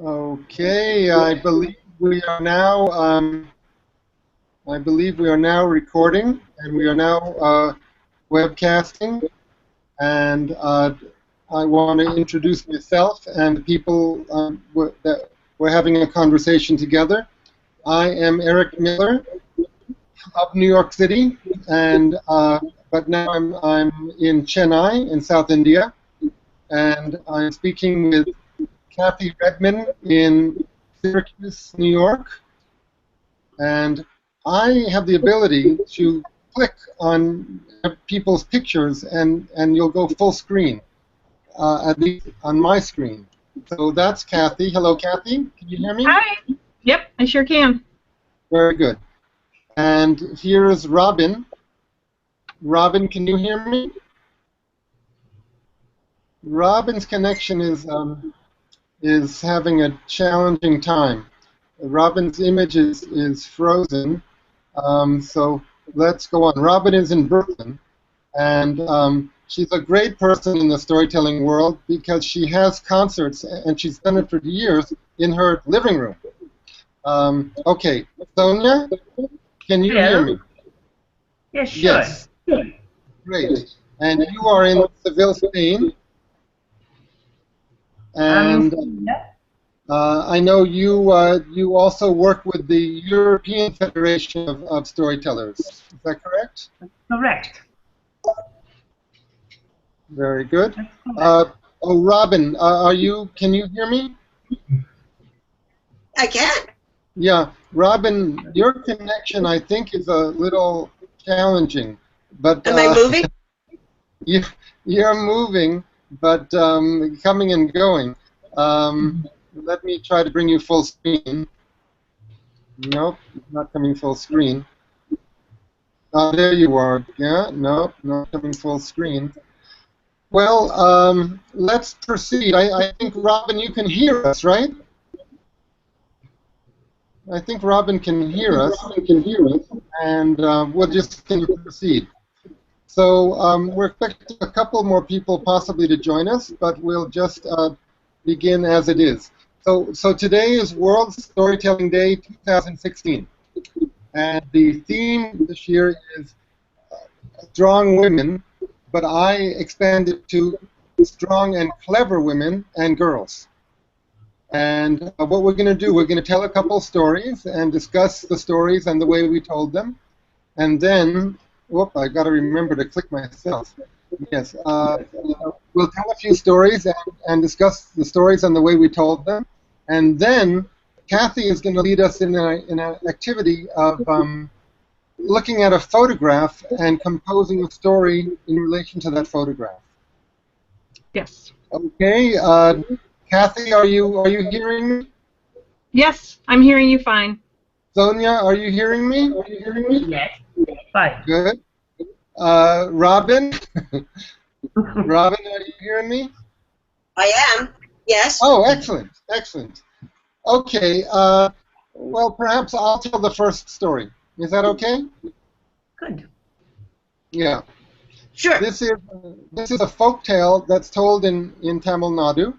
Okay, I believe we are now. I believe we are now recording, and we are now webcasting. And I want to introduce myself and the people that we're having a conversation together. I am Eric Miller of New York City, and but now I'm in Chennai in South India, and I'm speaking with Kathy Redman in Syracuse, New York. And I have the ability to click on people's pictures and you'll go full screen, at least on my screen. So that's Kathy. Hello, Kathy. Can you hear me? Hi. Yep, I sure can. Very good. And here is Robin. Robin, can you hear me? Robin's connection is having a challenging time. Robin's image is frozen. So let's go on. Robin is in Brooklyn, and she's a great person in the storytelling world because she has concerts, and she's done it for years in her living room. Okay, Sonia, can you hear me? Yes, sure. Yes, great. And you are in Seville, Spain, and I know you also work with the European Federation of Storytellers. Is that correct? Correct. Very good. Oh, Robin, can you hear me? I can. Yeah, Robin, your connection, I think, is a little challenging, but Am I moving? you're moving, but coming and going. Let me try to bring you full screen. Nope, not coming full screen. There you are. Yeah, nope, not coming full screen. Well, let's proceed. I think, Robin, you can hear us, right? I think Robin can hear us, and we'll just continue to proceed. So we're expecting a couple more people possibly to join us, but we'll just begin as it is. So today is World Storytelling Day 2016, and the theme this year is strong women, but I expanded to strong and clever women and girls. And what we're going to do, we're going to tell a couple stories and discuss the stories and the way we told them. And then, whoop, I got to remember to click myself. Yes, we'll tell a few stories and discuss the stories and the way we told them. And then Kathy is going to lead us in an activity of looking at a photograph and composing a story in relation to that photograph. Yes. Okay, Kathy, are you hearing me? Yes, I'm hearing you fine. Sonia, are you hearing me? Yes. Fine. Good. Robin? Robin, are you hearing me? I am. Yes. Oh, excellent, excellent. Okay, well, perhaps I'll tell the first story. Is that okay? Good. Yeah. Sure. This is a folk tale that's told in Tamil Nadu,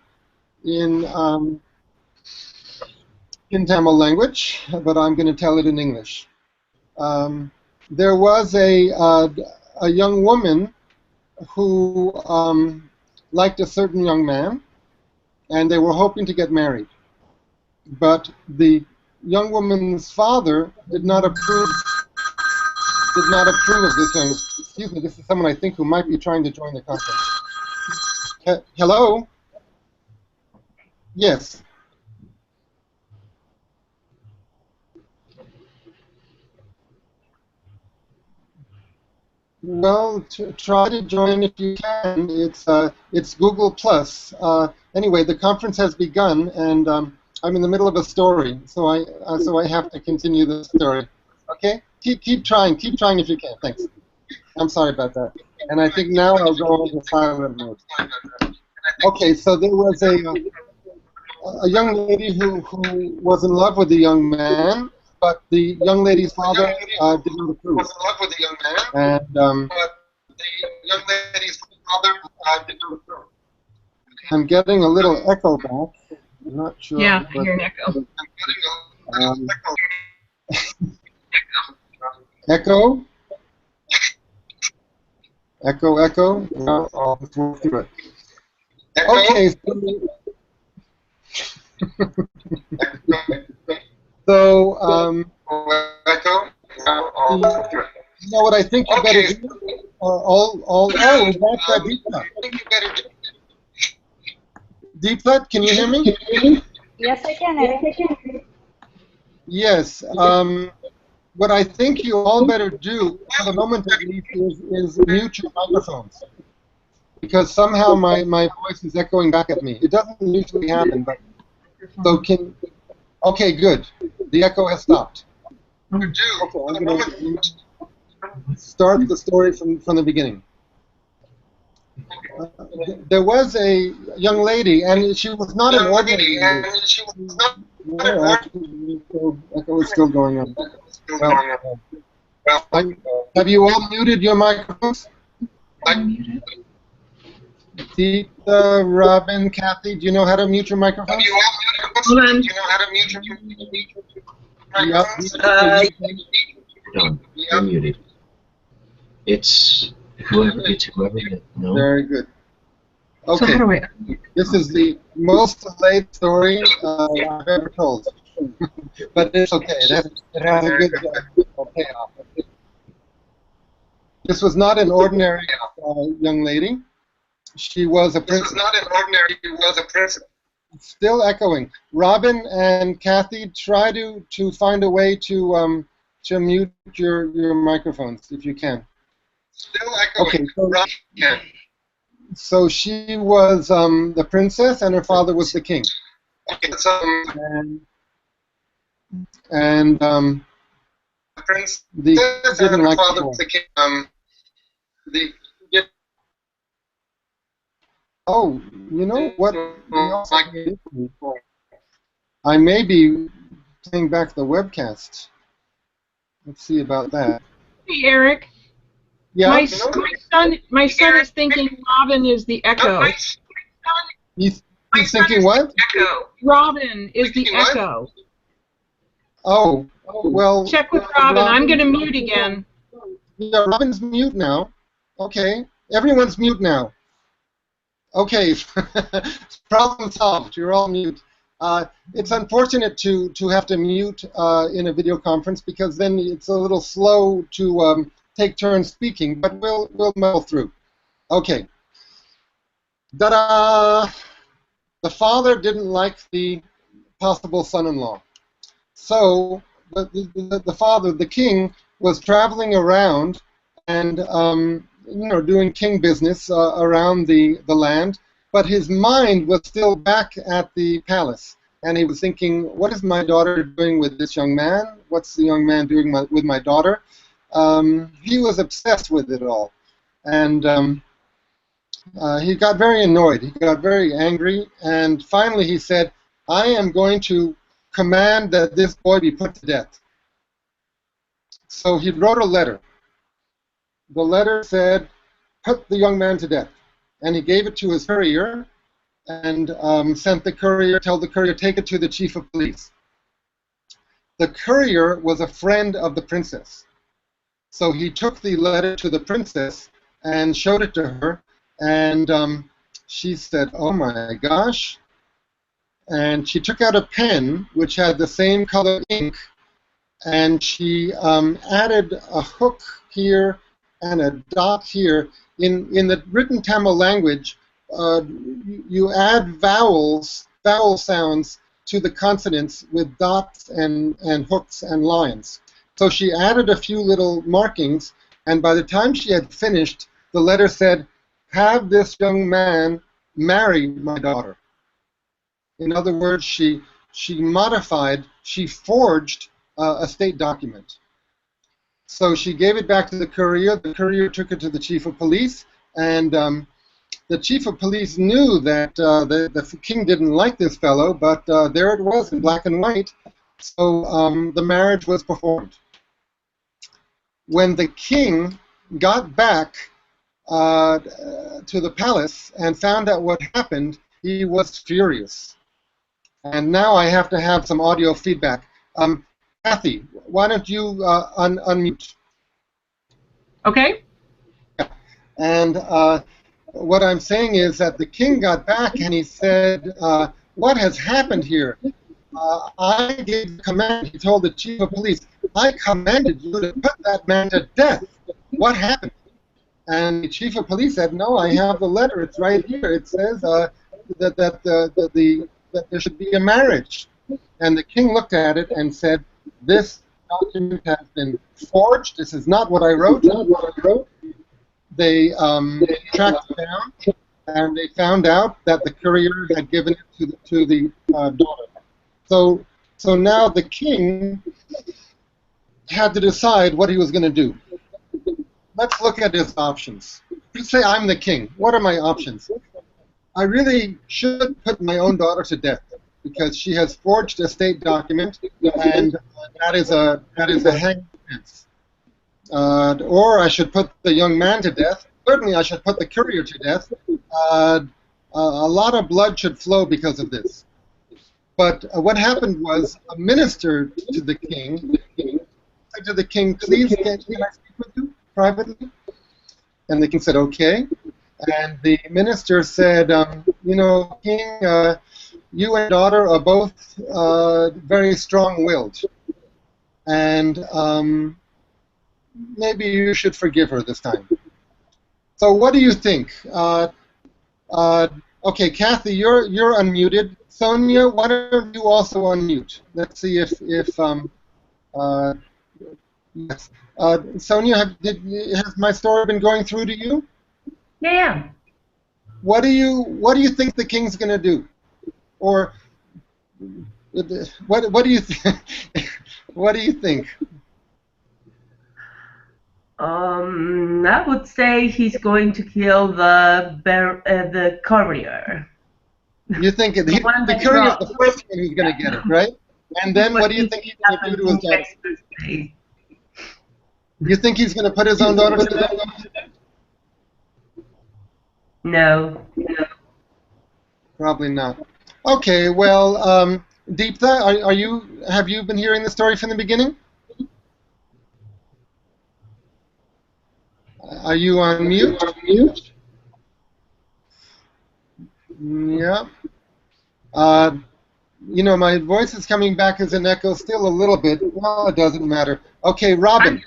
in Tamil language, but I'm going to tell it in English. There was a young woman who liked a certain young man, and they were hoping to get married. But the young woman's father did not approve of this young. Excuse me, this is someone I think who might be trying to join the conference. Hello? Yes. Well, try to join if you can. It's Google Plus. Anyway, the conference has begun, and I'm in the middle of a story, so I have to continue the story. Okay, keep trying if you can. Thanks. I'm sorry about that. And I think now I'll go into silent mode. Okay, so there was a young lady who was in love with a young man, but the young lady's father did not approve. And I'm getting a little echo back. I'm not sure. Yeah, I but, hear an echo. um, echo? Echo, echo? Well, I'll just work through it. Okay, so, you know what I think you better do? That's Deepa. Deepa, can you hear me? Yes, I can, Eric. Yes. What I think you all better do, for the moment at least, is mute your microphones. Because somehow my voice is echoing back at me. It doesn't usually happen, but so okay, good. The echo has stopped. Okay, I'm going to start the story from the beginning. There was a young lady, and she was not an ordinary lady. Echo is still going on. Have you all muted your microphones? Tita, Robin, Kathy, do you know how to mute your microphones? Hold on. Done. You're muted. It's whoever. No. Very good. So Okay. how do I? This is the most delayed story I've ever told. But it's okay. It has a good payoff. This was not an ordinary young lady. She was a princess. Still echoing. Robin and Kathy, try to find a way to mute your microphones if you can. Still echoing. Okay. So she was the princess, and her father was the king. Okay. And the prince didn't like the king. Oh, you know what? I may be playing back the webcast. Let's see about that. Hey, Eric. Yeah. My son is thinking Robin is the echo. He's thinking what? Robin is the echo. Oh, well. Check with Robin. I'm going to mute again. Yeah, Robin's mute now. Okay. Everyone's mute now. Okay. Problem solved. You're all mute. It's unfortunate to have to mute in a video conference because then it's a little slow to take turns speaking, but we'll muddle through. Okay. Ta-da! The father didn't like the possible son-in-law. So the father, the king, was traveling around and doing king business around the land, but his mind was still back at the palace, and he was thinking, what is my daughter doing with this young man? What's the young man doing with my daughter? He was obsessed with it all, and he got very annoyed. He got very angry, and finally he said, I am going to command that this boy be put to death. So he wrote a letter. The letter said, put the young man to death. And he gave it to his courier and sent the courier, tell the courier, take it to the chief of police. The courier was a friend of the princess. So he took the letter to the princess and showed it to her, and she said, oh my gosh. And she took out a pen which had the same color ink, and she added a hook here and a dot here. In the written Tamil language, you add vowel sounds to the consonants with dots and hooks and lines. So she added a few little markings, and by the time she had finished, the letter said, have this young man marry my daughter. In other words, she modified, she forged a state document. So she gave it back to the courier. The courier took it to the chief of police, and the chief of police knew that the king didn't like this fellow, but there it was in black and white. So the marriage was performed. When the king got back to the palace and found out what happened, he was furious. And now I have to have some audio feedback. Kathy, why don't you unmute? Okay? And what I'm saying is that the king got back and he said, what has happened here? I gave the command, he told the chief of police, I commanded you to put that man to death. What happened? And the chief of police said, no, I have the letter. It's right here. It says that there should be a marriage. And the king looked at it and said, this document has been forged. This is not what I wrote. They tracked it down, and they found out that the courier had given it to the daughter. So now the king had to decide what he was going to do. Let's look at his options. Let's say I'm the king. What are my options? I really should put my own daughter to death because she has forged a state document, and that is a hanging offense. Or I should put the young man to death. Certainly, I should put the courier to death. A lot of blood should flow because of this. But what happened was a minister to the king said to the king, please, can I speak with you privately? And the king said, okay. And the minister said, you know, king, you and daughter are both very strong-willed. And maybe you should forgive her this time. So what do you think? Okay, Kathy, you're unmuted. Sonia, why don't you also unmute? Let's see if yes. Sonia, has my story been going through to you? Yeah. What do you think the king's going to do? Or what do you what do you think? I would say he's going to kill the courier. You think the courier is the first one who's going to get it, right? And then what do you think he's going to do to his daughter? You think he's going to put his own daughter to death? No. Probably not. Okay, well, Deeptha, have you been hearing the story from the beginning? Are you on mute? Yeah. You know, my voice is coming back as an echo still a little bit. Well, it doesn't matter. Okay, Robin.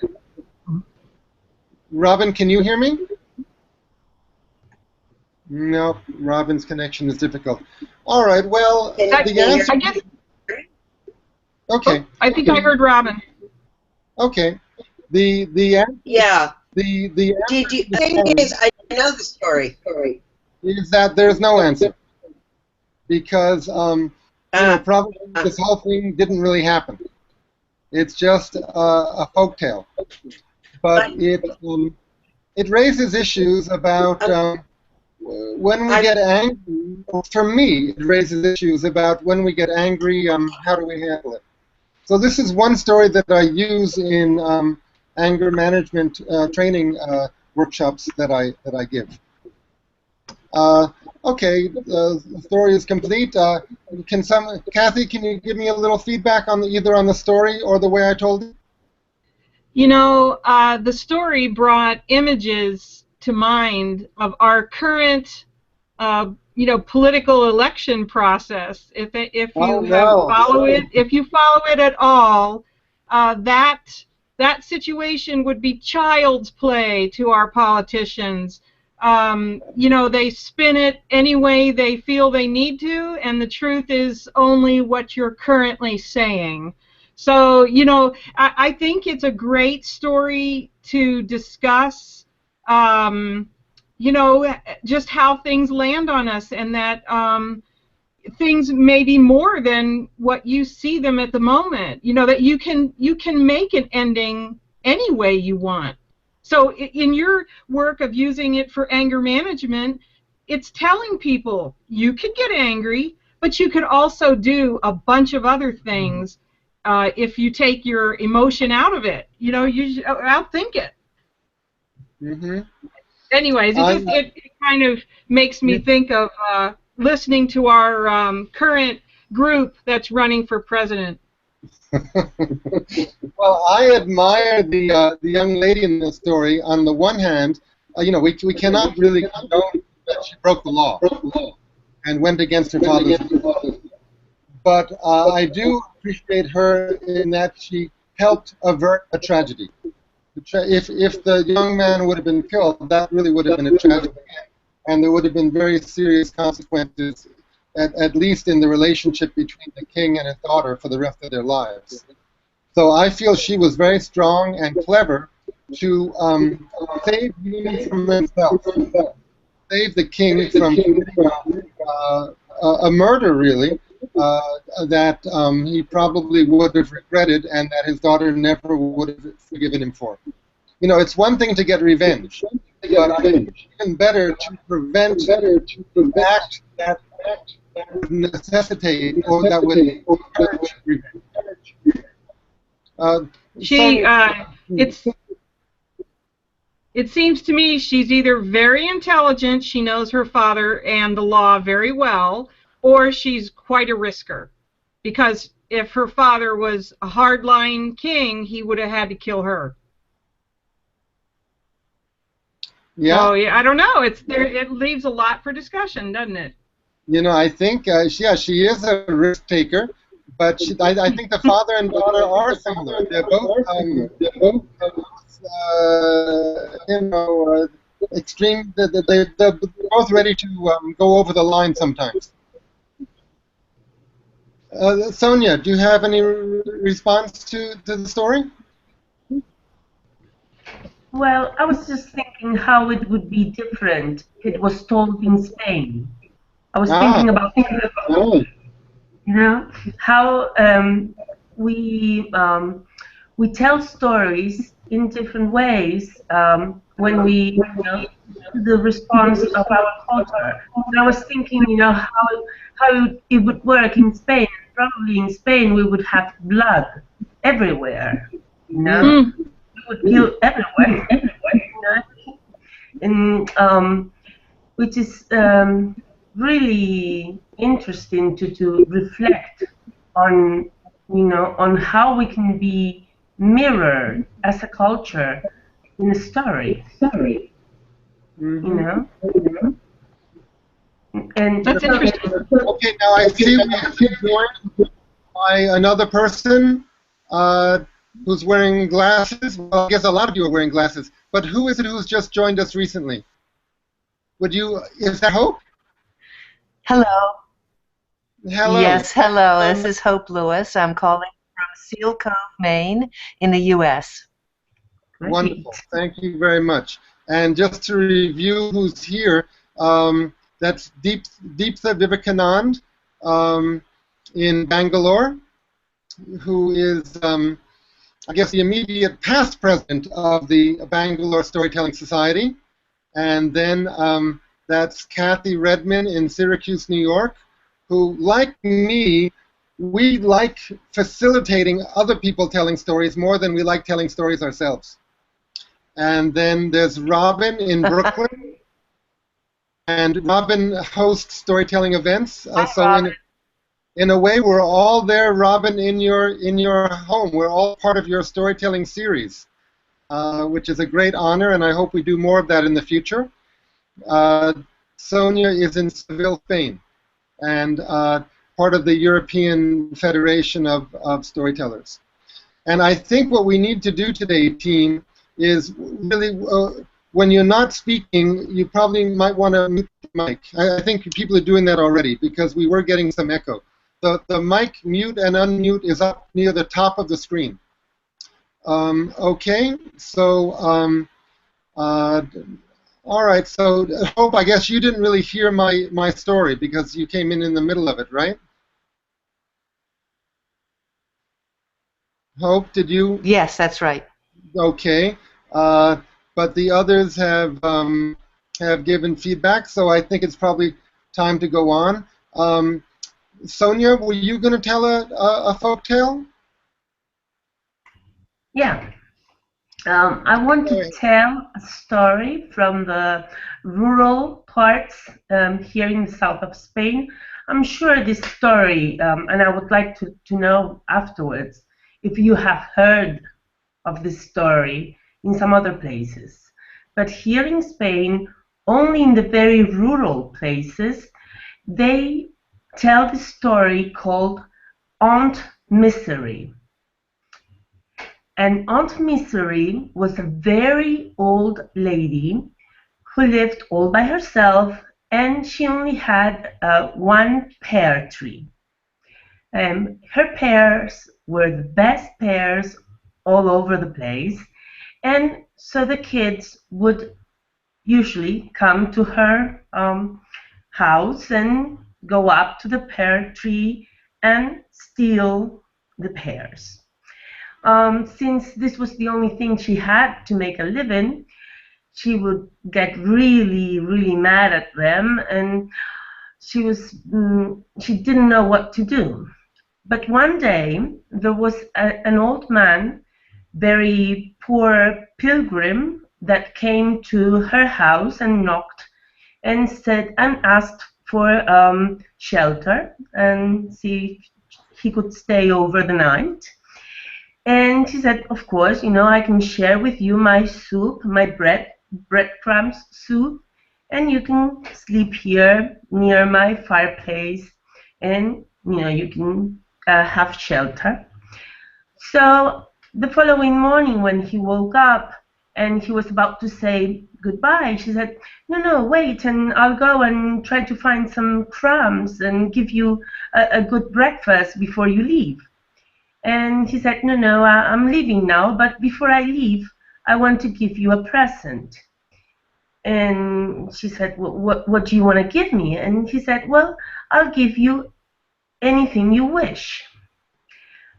Robin, can you hear me? No, Robin's connection is difficult. All right, well, the answer... I guess... Okay. I think I heard Robin. Okay. The answer... Yeah. The thing is, I know the story. Is that there's no answer. Because, you know, probably this whole thing didn't really happen. It's just a folktale. But it raises issues about when we get angry. For me, it raises issues about when we get angry, how do we handle it? So this is one story that I use in anger management training workshops that I give. Okay, the story is complete. Kathy, can you give me a little feedback on either on the story or the way I told it? You know, the story brought images to mind of our current, you know, political election process. If you follow it at all, that situation would be child's play to our politicians. You know, they spin it any way they feel they need to, and the truth is only what you're currently saying. So, you know, I think it's a great story to discuss, you know, just how things land on us, and that things may be more than what you see them at the moment. You know, that you can make an ending any way you want. So in your work of using it for anger management, it's telling people you could get angry, but you could also do a bunch of other things if you take your emotion out of it. You know, you outthink it. Mm-hmm. Anyways, it kind of makes me think of listening to our current group that's running for president? Well, I admire the young lady in the story. On the one hand, we cannot really condone that she broke the law and went against her father's will. But I do appreciate her in that she helped avert a tragedy. If the young man would have been killed, that really would have been a tragedy, and there would have been very serious consequences, at least in the relationship between the king and his daughter for the rest of their lives. So I feel she was very strong and clever to save him from himself, save the king from a murder, really, that he probably would have regretted and that his daughter never would have forgiven him for. It's one thing to get revenge, but I think it's even better to prevent an act that would necessitate or that would encourage revenge. It seems to me she's either very intelligent, she knows her father and the law very well, or she's quite a risker. Because if her father was a hardline king, he would have had to kill her. Yeah. So yeah, I don't know. It leaves a lot for discussion, doesn't it? I think she is a risk taker, but I think the father and daughter are similar. They're both extreme. They're both ready to go over the line sometimes. Sonia, do you have any response to the story? Well, I was just thinking how it would be different if it was told in Spain. I was thinking about how we tell stories in different ways when we the response of our culture. And I was thinking, how it would work in Spain. Probably in Spain we would have blood everywhere. We would kill everywhere. And which is really interesting to reflect on, on how we can be mirrored as a culture in a story. And that's interesting. Okay, now I see we're joined by another person who's wearing glasses. Well, I guess a lot of you are wearing glasses. But who is it who's just joined us recently? Is that Hope? Hello. Hello. Yes, hello. This is Hope Lewis. I'm calling from Seal Cove, Maine, in the U.S. Wonderful. Thank you very much. And just to review who's here, that's Deeptha Vivekanand in Bangalore, who is, I guess, the immediate past president of the Bangalore Storytelling Society. And then that's Kathy Redman in Syracuse, New York, who, like me, we like facilitating other people telling stories more than we like telling stories ourselves. And then there's Robin in Brooklyn. And Robin hosts storytelling events. So in a way, we're all there, Robin, in your home. We're all part of your storytelling series, which is a great honor, and I hope we do more of that in the future. Sonia is in Seville, Spain, and part of the European Federation of Storytellers. And I think what we need to do today, team, is really, when you're not speaking, you probably might want to mute the mic. I think people are doing that already because we were getting some echo. The mic mute and unmute is up near the top of the screen. Okay, so, all right, so Hope, I guess you didn't really hear my story because you came in the middle of it, right? Hope, did you? Yes, that's right. Okay, but the others have given feedback, so I think it's probably time to go on. Sonia, were you going to tell a folk tale? Yeah. I want to tell a story from the rural parts here in the south of Spain. I'm sure this story, and I would like to know afterwards if you have heard of this story in some other places. But here in Spain, only in the very rural places, they tell the story called Aunt Misery. And Aunt Misery was a very old lady who lived all by herself, and she only had one pear tree. Her pears were the best pears all over the place, and so the kids would usually come to her house and go up to the pear tree and steal the pears. Since this was the only thing she had to make a living, she would get really, really mad at them, and she didn't know what to do. But one day there was an old man, very poor pilgrim, that came to her house and knocked and said and asked for shelter and see if he could stay over the night. And she said, of course, I can share with you my soup, my breadcrumbs soup, and you can sleep here near my fireplace, and you can have shelter. So the following morning, when he woke up and he was about to say goodbye, she said, no, wait, and I'll go and try to find some crumbs and give you a good breakfast before you leave. And he said, no, I'm leaving now, but before I leave, I want to give you a present. And she said, what do you want to give me? And he said, well, I'll give you anything you wish.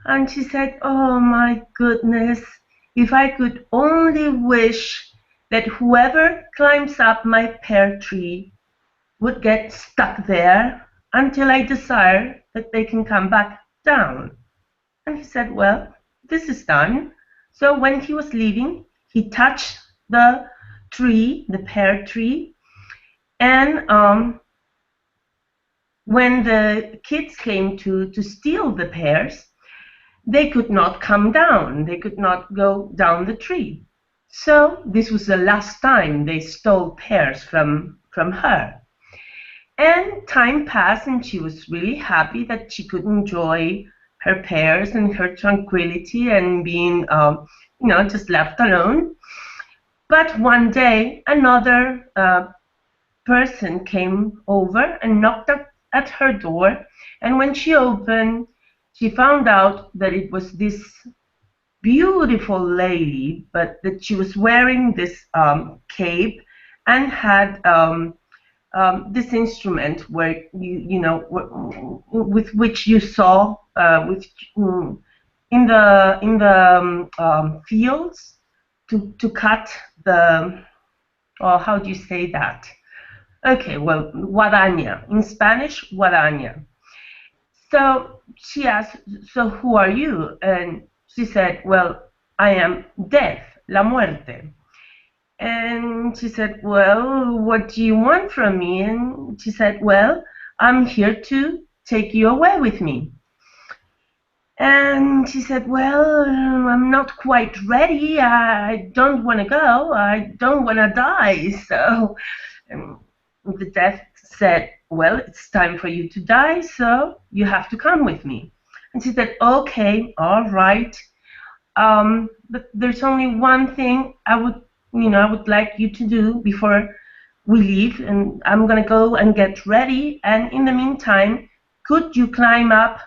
And she said, oh my goodness, if I could only wish that whoever climbs up my pear tree would get stuck there until I desire that they can come back down. And he said, well, this is done. So when he was leaving, he touched the tree, the pear tree, and when the kids came to steal the pears, they could not come down. They could not go down the tree. So this was the last time they stole pears from her. And time passed, and she was really happy that she could enjoy her pears and her tranquility and being, just left alone. But one day, another person came over and knocked at her door. And when she opened, she found out that it was this beautiful lady, but that she was wearing this cape and had this instrument where with which you saw in the fields to cut the, or how do you say that? Okay, well, guadaña. In Spanish, guadaña. So she asked, so who are you? And she said, well, I am Death, la muerte. And she said, well, what do you want from me? And she said, well, I'm here to take you away with me. And she said, well, I'm not quite ready. I don't want to go. I don't want to die. So the Death said, well, it's time for you to die, so you have to come with me. And she said, okay, all right. But there's only one thing I would like you to do before we leave, and I'm going to go and get ready. And in the meantime, could you climb up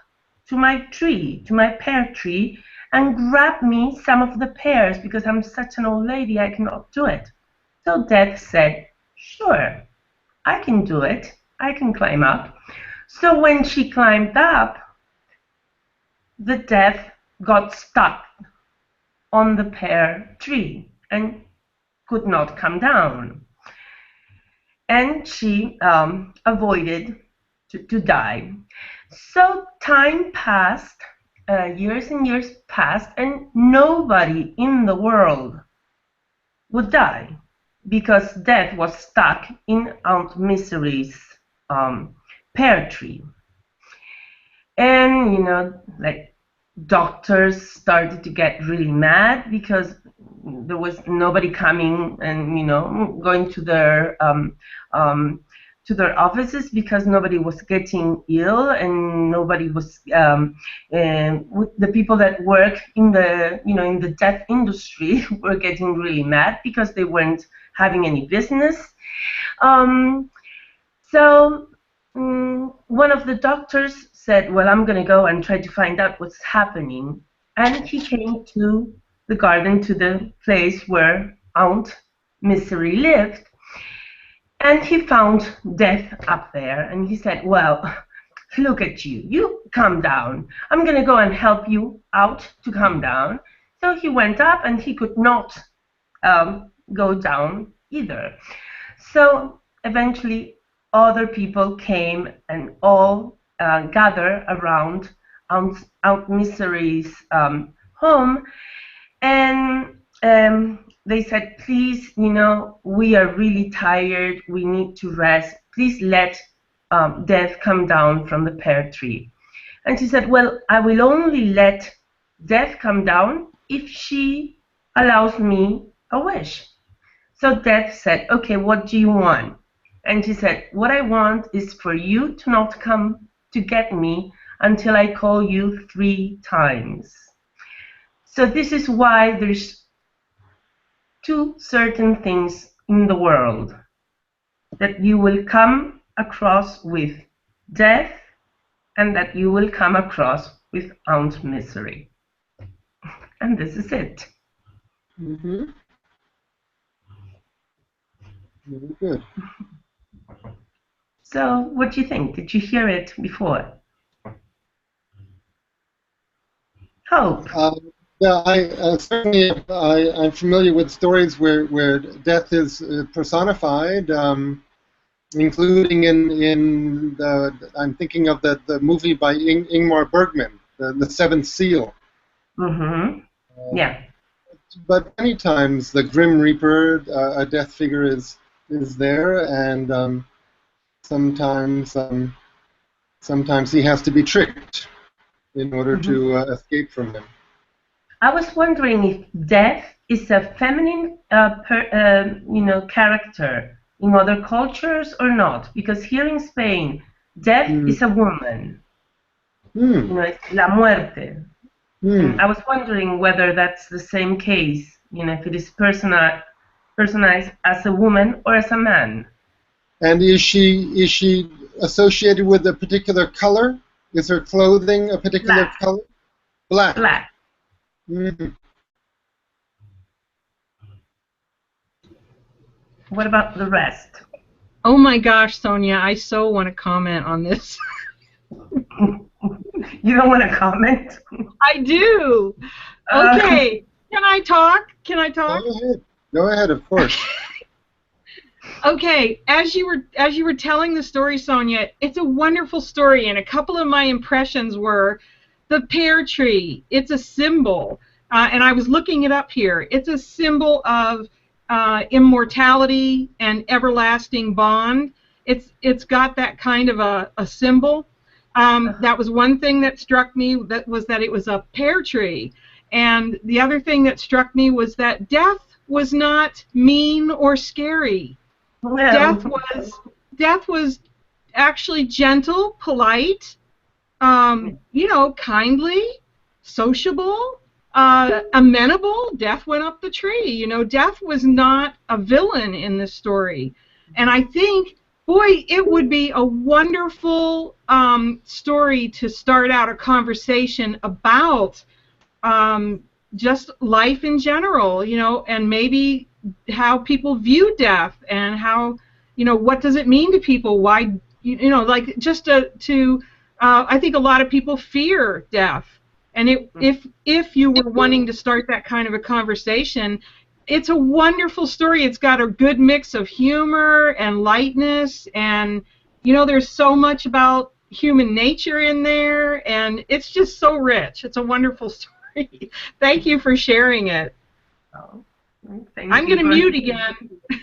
to my tree, to my pear tree, and grab me some of the pears, because I'm such an old lady, I cannot do it. So Death said, sure, I can do it. I can climb up. So when she climbed up, the Death got stuck on the pear tree and could not come down. And she avoided to die. So time passed, years and years passed, and nobody in the world would die, because Death was stuck in Aunt Misery's pear tree. And, you know, like doctors started to get really mad because there was nobody coming and, you know, going to their offices because nobody was getting ill and nobody was with the people that work in the, you know, in the death industry were getting really mad because they weren't having any business. So one of the doctors said, well, I'm going to go and try to find out what's happening. And he came to the garden, to the place where Aunt Misery lived. And he found Death up there. And he said, well, look at you. You come down. I'm going to go and help you out to come down. So he went up, and he could not go down either. So eventually other people came and all gathered around Aunt Misery's home, and they said, please, you know, we are really tired, we need to rest, please let Death come down from the pear tree. And she said, well, I will only let Death come down if she allows me a wish. So Death said, okay, what do you want? And she said, what I want is for you to not come to get me until I call you 3 times. So this is why there's 2 certain things in the world that you will come across with Death and that you will come across with Aunt Misery. And this is it. Mm-hmm. Very good. So, what do you think? Did you hear it before? Hope. Yeah, certainly I'm familiar with stories where death is personified, including in the, I'm thinking of the movie by Ingmar Bergman, the Seventh Seal. Mm-hmm. Yeah. But many times the Grim Reaper, a death figure, is there, and sometimes he has to be tricked in order to escape from him. I was wondering if Death is a feminine, character in other cultures or not, because here in Spain, Death is a woman. You know, it's la muerte. And I was wondering whether that's the same case. You know, if it is personalized as a woman or as a man. And is she associated with a particular color? Is her clothing a particular Black. color? Black. Black. Mm-hmm. What about the rest? Oh my gosh, Sonia, I so want to comment on this. You don't want to comment? I do. Okay. Can I talk? Can I talk? Go ahead. Go ahead, of course. Okay, as you were telling the story, Sonia, it's a wonderful story, and a couple of my impressions were the pear tree. It's a symbol, and I was looking it up here. It's a symbol of immortality and everlasting bond. It's got that kind of a symbol. That was one thing that struck me. That it was a pear tree, and the other thing that struck me was that death was not mean or scary. Well, Death was actually gentle, polite, kindly, sociable, amenable. Death went up the tree. Death was not a villain in this story. And I think, boy, it would be a wonderful story to start out a conversation about just life in general, and maybe how people view death and how, what does it mean to people? Why, just I think a lot of people fear death. And if you were wanting to start that kind of a conversation, it's a wonderful story. It's got a good mix of humor and lightness, and there's so much about human nature in there, and it's just so rich. It's a wonderful story. Thank you for sharing it. I'm going to mute again.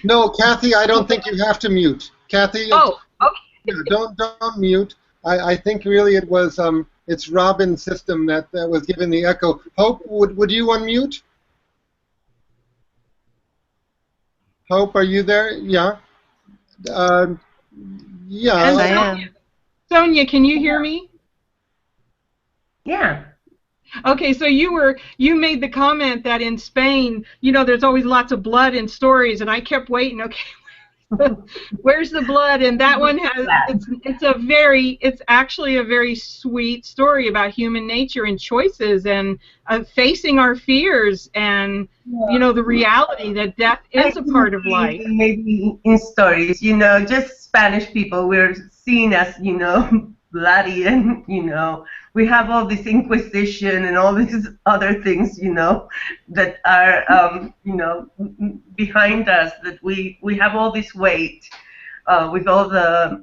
No, Kathy, I don't think you have to mute. Kathy. Oh, okay. Yeah, don't mute. I think really it was it's Robin's system that was giving the echo. Hope, would you unmute? Hope, are you there? Yeah. And Yes, I am. Sonia, can you hear me? Yeah. Okay, so you made the comment that in Spain, you know, there's always lots of blood in stories, and I kept waiting. Okay, where's the blood? And that one has it's actually a very sweet story about human nature and choices and facing our fears and you know the reality that death is a part of life. Maybe in stories, you know, just Spanish people, we're seen as, you know, bloody, and you know, we have all this Inquisition and all these other things, you know, that are you know, behind us, that we have all this weight with all the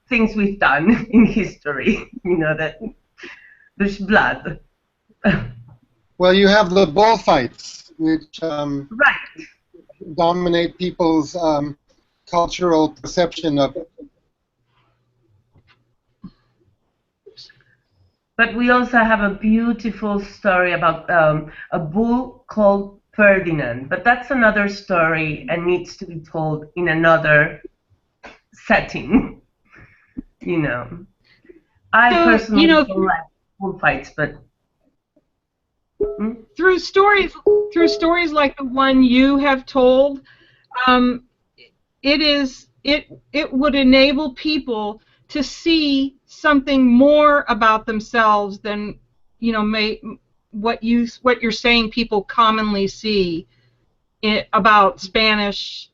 things we've done in history, you know, that there's blood. Well, you have the bullfights, which Right. dominate people's cultural perception of. But we also have a beautiful story about a bull called Ferdinand. But that's another story and needs to be told in another setting. You know, I personally you know, don't like bullfights, but through stories like the one you have told, it would enable people to see something more about themselves than, you know, what you're saying people commonly see about Spanish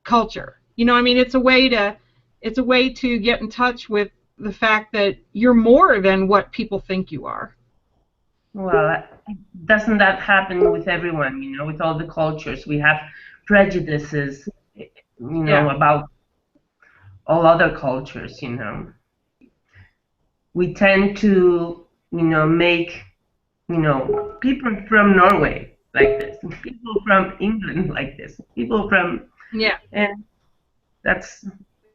culture. You know, I mean, it's a way to get in touch with the fact that you're more than what people think you are. well, doesn't that happen with everyone? You know, with all the cultures, we have prejudices, you know, about all other cultures. You know, we tend to, you know, make, you know, people from Norway like this, people from England like this, people from, and that's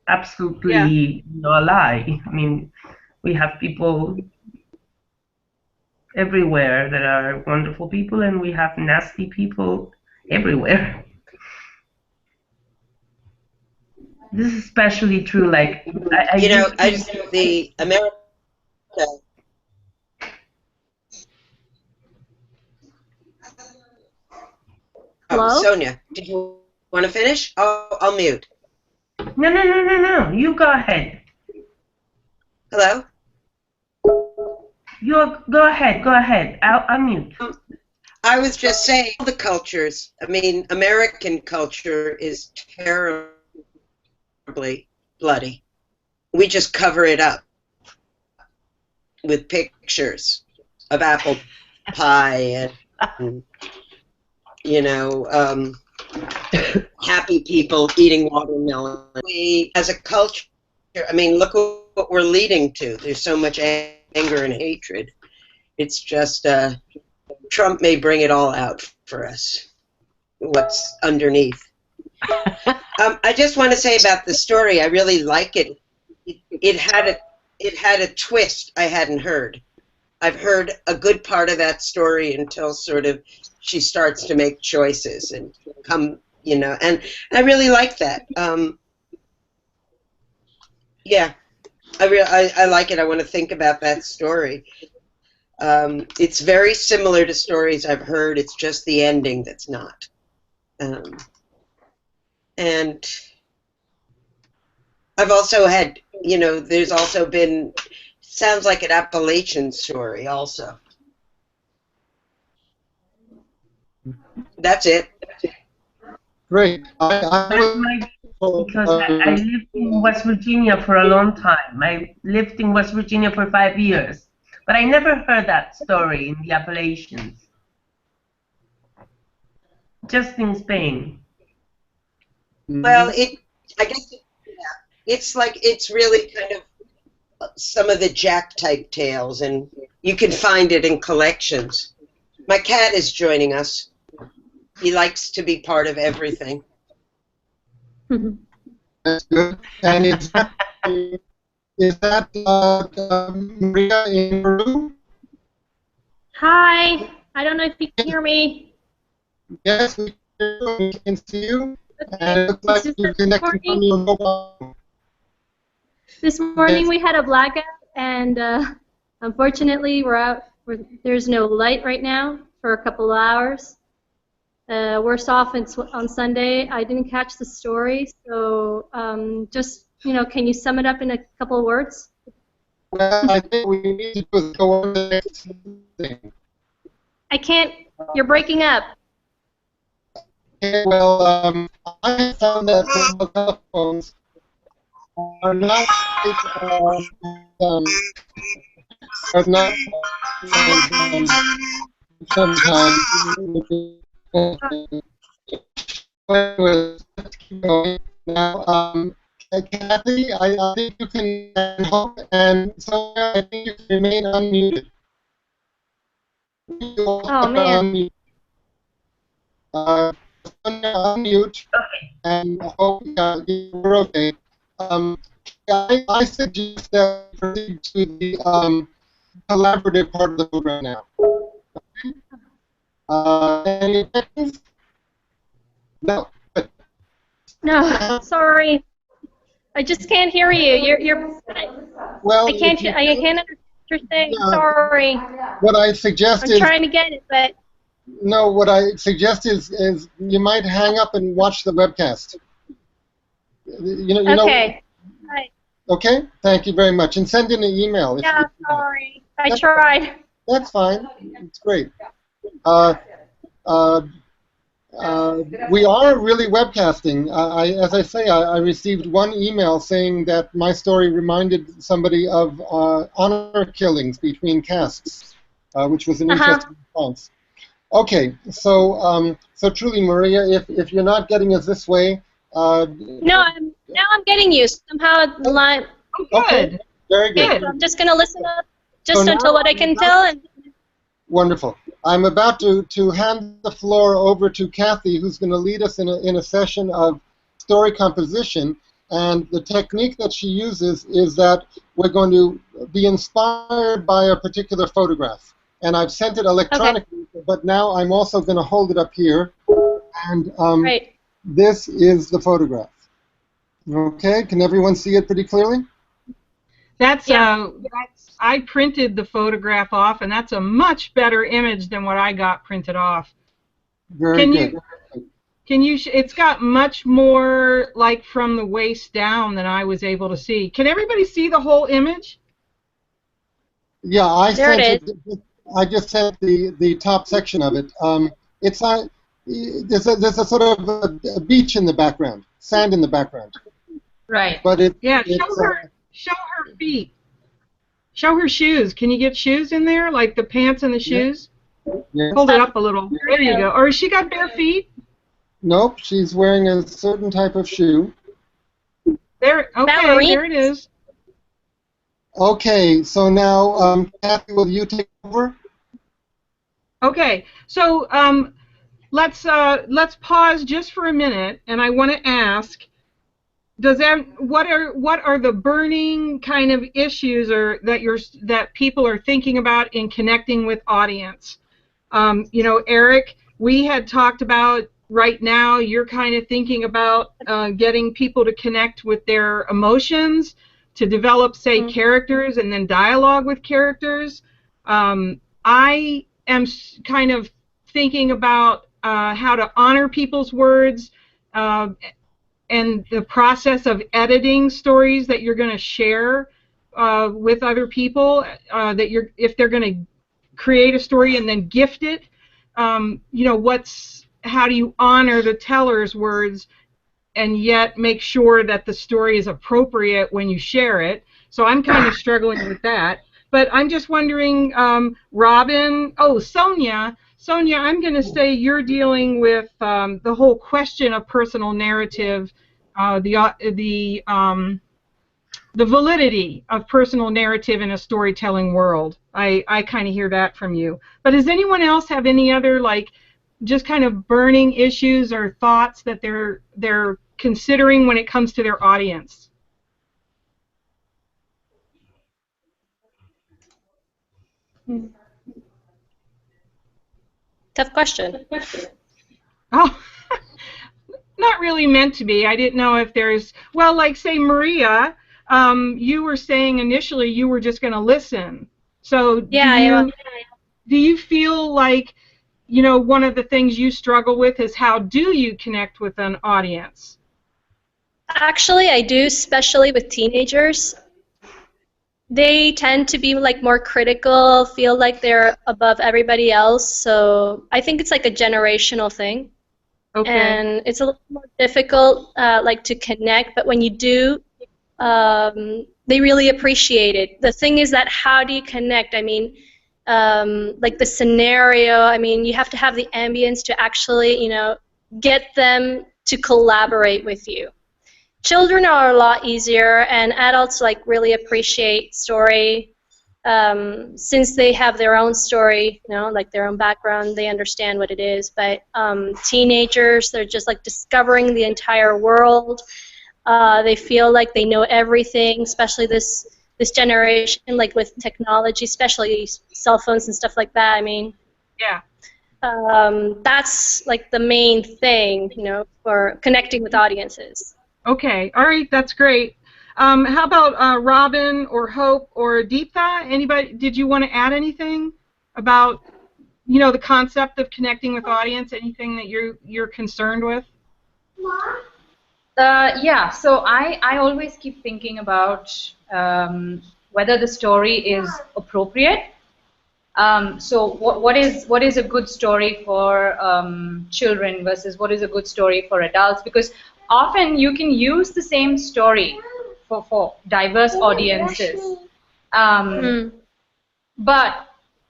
absolutely you know, a lie. I mean, we have people everywhere that are wonderful people, and we have nasty people everywhere. This is especially true, like, You know, I just the America. Hello? Oh, Sonia, did you want to finish? I'll mute. No. You go ahead. Hello? Go ahead. I'll mute. I was just saying, all the cultures, I mean, American culture is terribly bloody. We just cover it up with pictures of apple pie and you know, happy people eating watermelon. We, as a culture, I mean, look what we're leading to. There's so much anger and hatred. It's just, Trump may bring it all out for us, what's underneath. I just want to say about the story, I really like it. It had a twist I hadn't heard. I've heard a good part of that story until sort of she starts to make choices and come, you know, and I really like that. Yeah, I like it. I want to think about that story. It's very similar to stories I've heard. It's just the ending that's not. And I've also had, you know, there's also been, sounds like an Appalachian story also. That's it. Great. Because I lived in West Virginia for a long time. I lived in West Virginia for 5 years. But I never heard that story in the Appalachians. Just in Spain. Well, I guess, it's like, it's really kind of some of the Jack type tales, and you can find it in collections. My cat is joining us. He likes to be part of everything. That's good. And it's Is that Maria in Peru? Hi. I don't know if you can hear me. Yes, we can see you. Okay. And it looks like This you're connecting from your mobile. This morning we had a blackout, and unfortunately we're out. There's no light right now for a couple of hours. Worse off on Sunday. I didn't catch the story, so just, can you sum it up in a couple of words? Well, I think we need to just go on to the next thing. I can't. You're breaking up. Okay, well, I have found that mobile telephones are not sometimes. Now, Kathy, I think you can help, and so I think you can remain unmuted. Oh, man. Unmute, and I hope we're okay. I suggest that we proceed to the collaborative part of the program now. Okay? Any questions? No. No, sorry. I just can't hear you. Well, I can't understand what you're saying. Sorry. What I suggest I'm is trying to get it, but no. What I suggest is you might hang up and watch the webcast. okay. Right. Okay. Thank you very much, and send in an email. Yeah, sorry. I tried. That's fine. It's great. We are really webcasting. As I say, I received one email saying that my story reminded somebody of honor killings between castes, which was an interesting response. Okay, so truly, Maria, if you're not getting us this way, no, now I'm getting you somehow. The line. Oh, good. Okay, very good. So I'm just gonna listen up, just until what I can tell. And wonderful. I'm about to hand the floor over to Kathy, who's going to lead us in a session of story composition. And the technique that she uses is that we're going to be inspired by a particular photograph. And I've sent it electronically, but now I'm also going to hold it up here. And right. This is the photograph. Okay, can everyone see it pretty clearly? That's I printed the photograph off, and that's a much better image than what I got printed off. Very good. Can you? It's got much more like from the waist down than I was able to see. Can everybody see the whole image? Yeah, I just sent the top section of it. It's there's a sort of a beach in the background, sand in the background. Right. But show her feet. Show her shoes. Can you get shoes in there, like the pants and the shoes? Yeah. Hold it up a little. There you go. Or has she got bare feet? Nope, she's wearing a certain type of shoe. There. Okay, there it is. Okay, so now, Kathy, will you take over? Okay, so let's pause just for a minute, and I want to ask. What are the burning kind of issues that people are thinking about in connecting with audience? Eric, we had talked about right now. You're kind of thinking about getting people to connect with their emotions, to develop, say, characters and then dialogue with characters. I am kind of thinking about how to honor people's words. And the process of editing stories that you're going to share with other people, if they're going to create a story and then gift it, how do you honor the teller's words and yet make sure that the story is appropriate when you share it? So I'm kind of struggling with that. But I'm just wondering, Robin, Sonia, I'm going to say you're dealing with the whole question of personal narrative, the validity of personal narrative in a storytelling world. I kind of hear that from you. But does anyone else have any other just kind of burning issues or thoughts that they're considering when it comes to their audience? Tough question. Oh, not really meant to be. I didn't know if there's, well, like say Maria, you were saying initially you were just going to listen. So Yeah, do you feel like, you know, one of the things you struggle with is how do you connect with an audience? actually I do, especially with teenagers. They tend to be like more critical, feel like they're above everybody else. So I think it's like a generational thing. Okay. And it's a little more difficult like to connect, but when you do, they really appreciate it. The thing is that how do you connect? I mean, like the scenario, I mean, you have to have the ambience to actually, you know, get them to collaborate with you. Children are a lot easier, and adults like really appreciate story since they have their own story, you know, like their own background, they understand what it is. But teenagers, they're just like discovering the entire world. They feel like they know everything, especially this generation, like with technology, especially cell phones and stuff like that. I mean, yeah. That's like the main thing, you know, for connecting with audiences. Okay, all right, that's great. How about Robin or Hope or Deeptha? Anybody? Did you want to add anything about, you know, the concept of connecting with audience? Anything that you're concerned with? Yeah. So I always keep thinking about whether the story is appropriate. So what is a good story for children versus what is a good story for adults? Because often you can use the same story for diverse audiences, but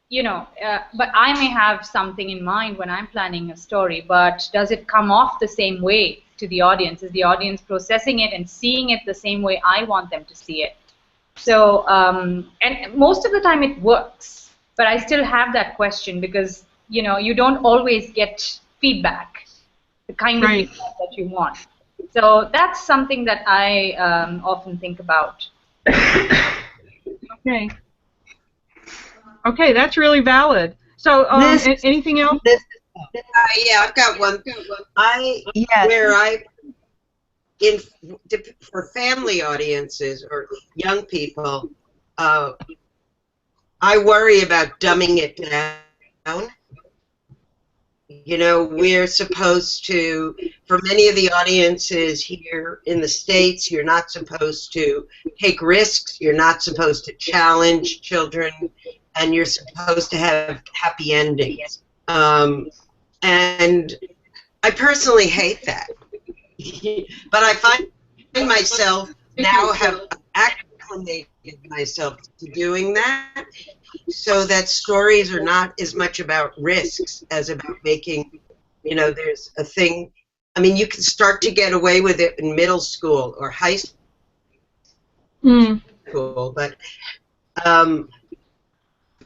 you know, but I may have something in mind when I'm planning a story, but does it come off the same way to the audience? Is the audience processing it and seeing it the same way I want them to see it? So, and most of the time it works, but I still have that question because, you know, you don't always get feedback, the kind of feedback that you want. So that's something that I often think about. Okay. Okay, that's really valid. So, anything else? Yeah, I've got one. For family audiences or young people, I worry about dumbing it down. You know, we're supposed to, for many of the audiences here in the States, you're not supposed to take risks, you're not supposed to challenge children, and you're supposed to have happy endings. And I personally hate that. But I find myself now have acclimated myself to doing that, so that stories are not as much about risks as about making, you know, there's a thing. I mean, you can start to get away with it in middle school or high school, but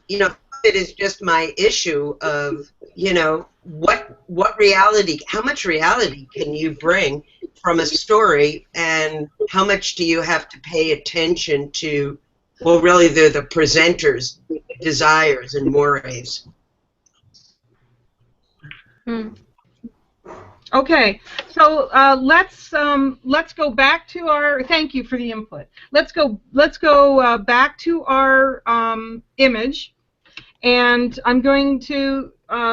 you know, it is just my issue of, you know, what reality, how much reality can you bring from a story, and how much do you have to pay attention to, well, really they're the presenter's desires and mores. Okay, so let's go back to our. Thank you for the input. Let's go back to our image, and I'm going to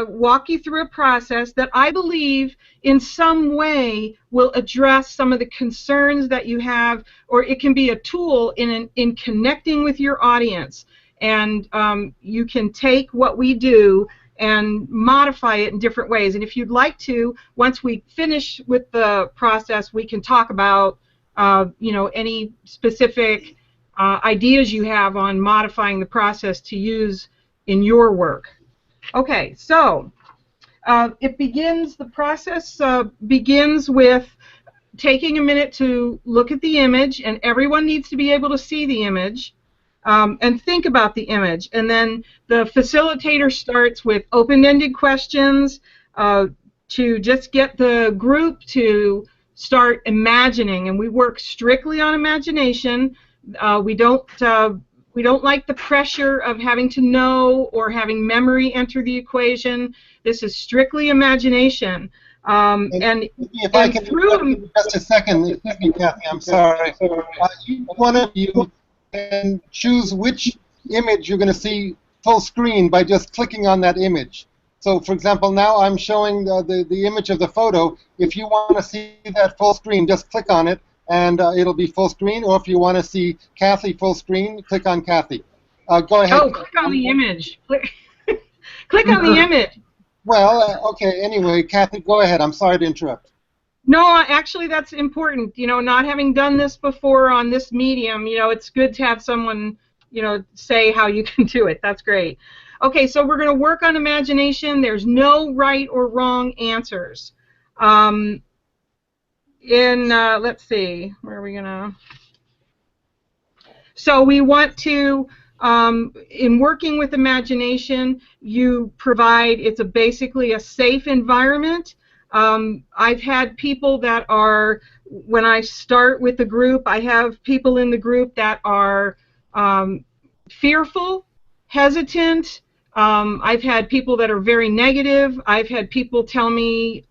walk you through a process that I believe in some way will address some of the concerns that you have, or it can be a tool in connecting with your audience. And you can take what we do and modify it in different ways. And if you'd like to, once we finish with the process, we can talk about you know, any specific ideas you have on modifying the process to use in your work. Okay, so the process begins with taking a minute to look at the image, and everyone needs to be able to see the image and think about the image. And then the facilitator starts with open-ended questions to just get the group to start imagining, and we work strictly on imagination. We don't We don't like the pressure of having to know or having memory enter the equation. This is strictly imagination. And if I can through just a second, excuse me, Kathy, I'm sorry. Each one of you can choose which image you're going to see full screen by just clicking on that image. So, for example, now I'm showing the image of the photo. If you want to see that full screen, just click on it, and it'll be full screen. Or if you want to see Kathy full screen, click on Kathy. Go ahead. Oh, click on the image. Click on the image. Well, okay, anyway, Kathy, go ahead. I'm sorry to interrupt. No, actually, that's important. You know, not having done this before on this medium, you know, it's good to have someone, you know, say how you can do it. That's great. Okay, so we're going to work on imagination. There's no right or wrong answers. Let's see, where are we going to... So we want to... in working with imagination, you provide, it's basically a safe environment. I've had people that are, when I start with the group, I have people in the group that are fearful, hesitant. I've had people that are very negative. I've had people tell me,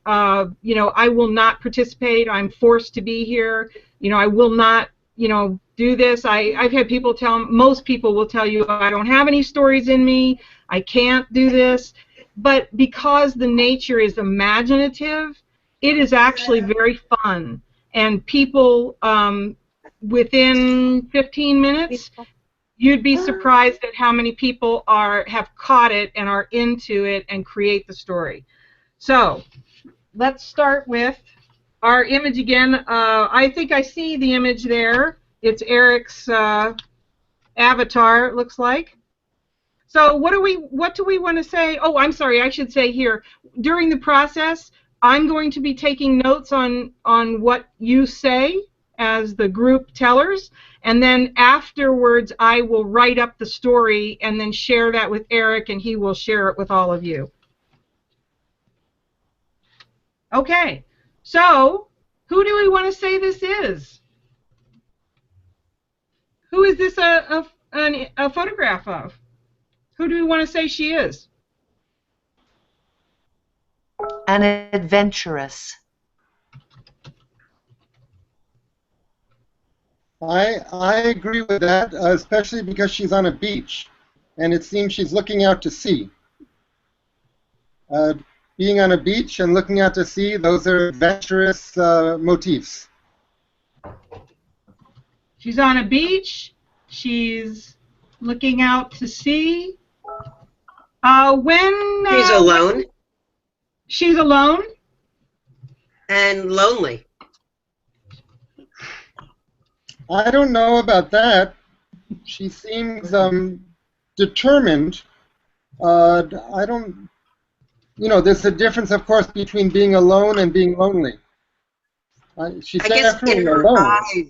you know, I will not participate. I'm forced to be here. You know, I will not, you know, do this. I've had people most people will tell you, I don't have any stories in me, I can't do this. But because the nature is imaginative, it is actually very fun. And people, within 15 minutes, you'd be surprised at how many people have caught it and are into it and create the story. So let's start with our image again. I think I see the image there. It's Eric's avatar, it looks like. So what do we want to say? Oh, I'm sorry, I should say here, during the process, I'm going to be taking notes on what you say as the group tellers, and then afterwards I will write up the story and then share that with Eric, and he will share it with all of you. Okay, so who do we want to say this is? Who is this a photograph of? Who do we want to say she is? An adventuress. I agree with that, especially because she's on a beach, and it seems she's looking out to sea. Being on a beach and looking out to sea, those are adventurous motifs. She's on a beach. She's looking out to sea. She's alone. She's alone. And lonely. I don't know about that. She seems determined. I don't... You know, there's a difference, of course, between being alone and being lonely. She's definitely alone. Eyes,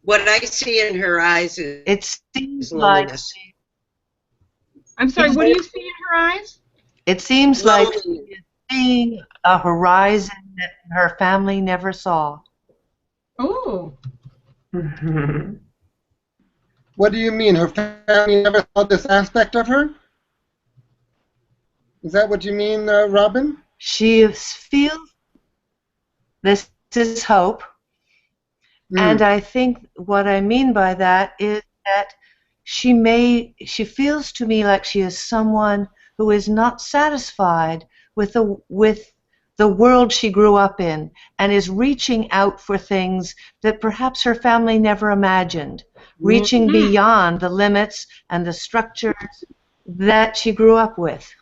what I see in her eyes is it seems loneliness. like... I'm sorry, what do you see in her eyes? It seems like she's seeing a horizon that her family never saw. Oh. What do you mean? Her family never saw this aspect of her? Is that what you mean, Robin? She feels this is hope. And I think what I mean by that is that she feels to me like she is someone who is not satisfied with the world she grew up in and is reaching out for things that perhaps her family never imagined, reaching beyond the limits and the structures that she grew up with.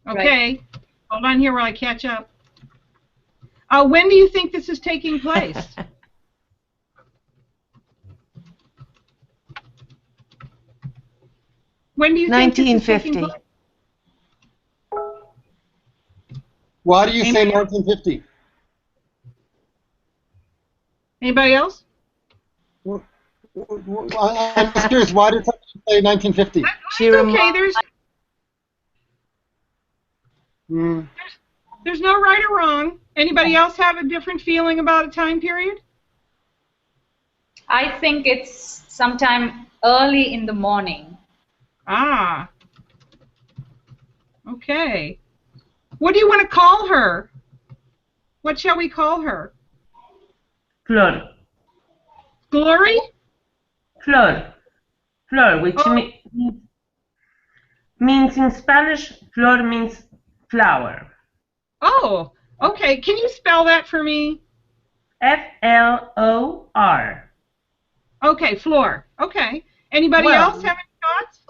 Okay, right. Hold on here while I catch up. When do you think this is taking place? When do you think this is taking place? 1950. Why do you say 1950? Anybody else? I'm just curious, why did somebody say 1950? Okay, there's no right or wrong. Anybody else have a different feeling about a time period? I think it's sometime early in the morning. Ah. Okay. What do you want to call her? What shall we call her? Flor. Glory? Flor. Flor, which means in Spanish, flor means flower. Oh, okay. Can you spell that for me? F-L-O-R. Okay, Flor. Okay. Anybody else have any thoughts?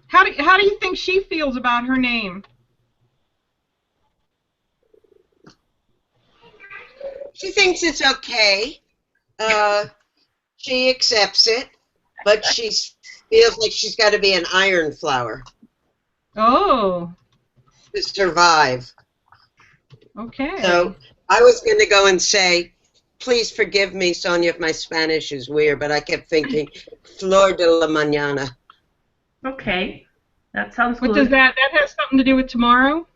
How do you think she feels about her name? She thinks it's okay. She accepts it, but she feels like she's got to be an iron flower. Oh. To survive. Okay. So I was going to go and say, please forgive me, Sonia, if my Spanish is weird, but I kept thinking, Flor de la Mañana. Okay, that sounds good. What does that has something to do with tomorrow?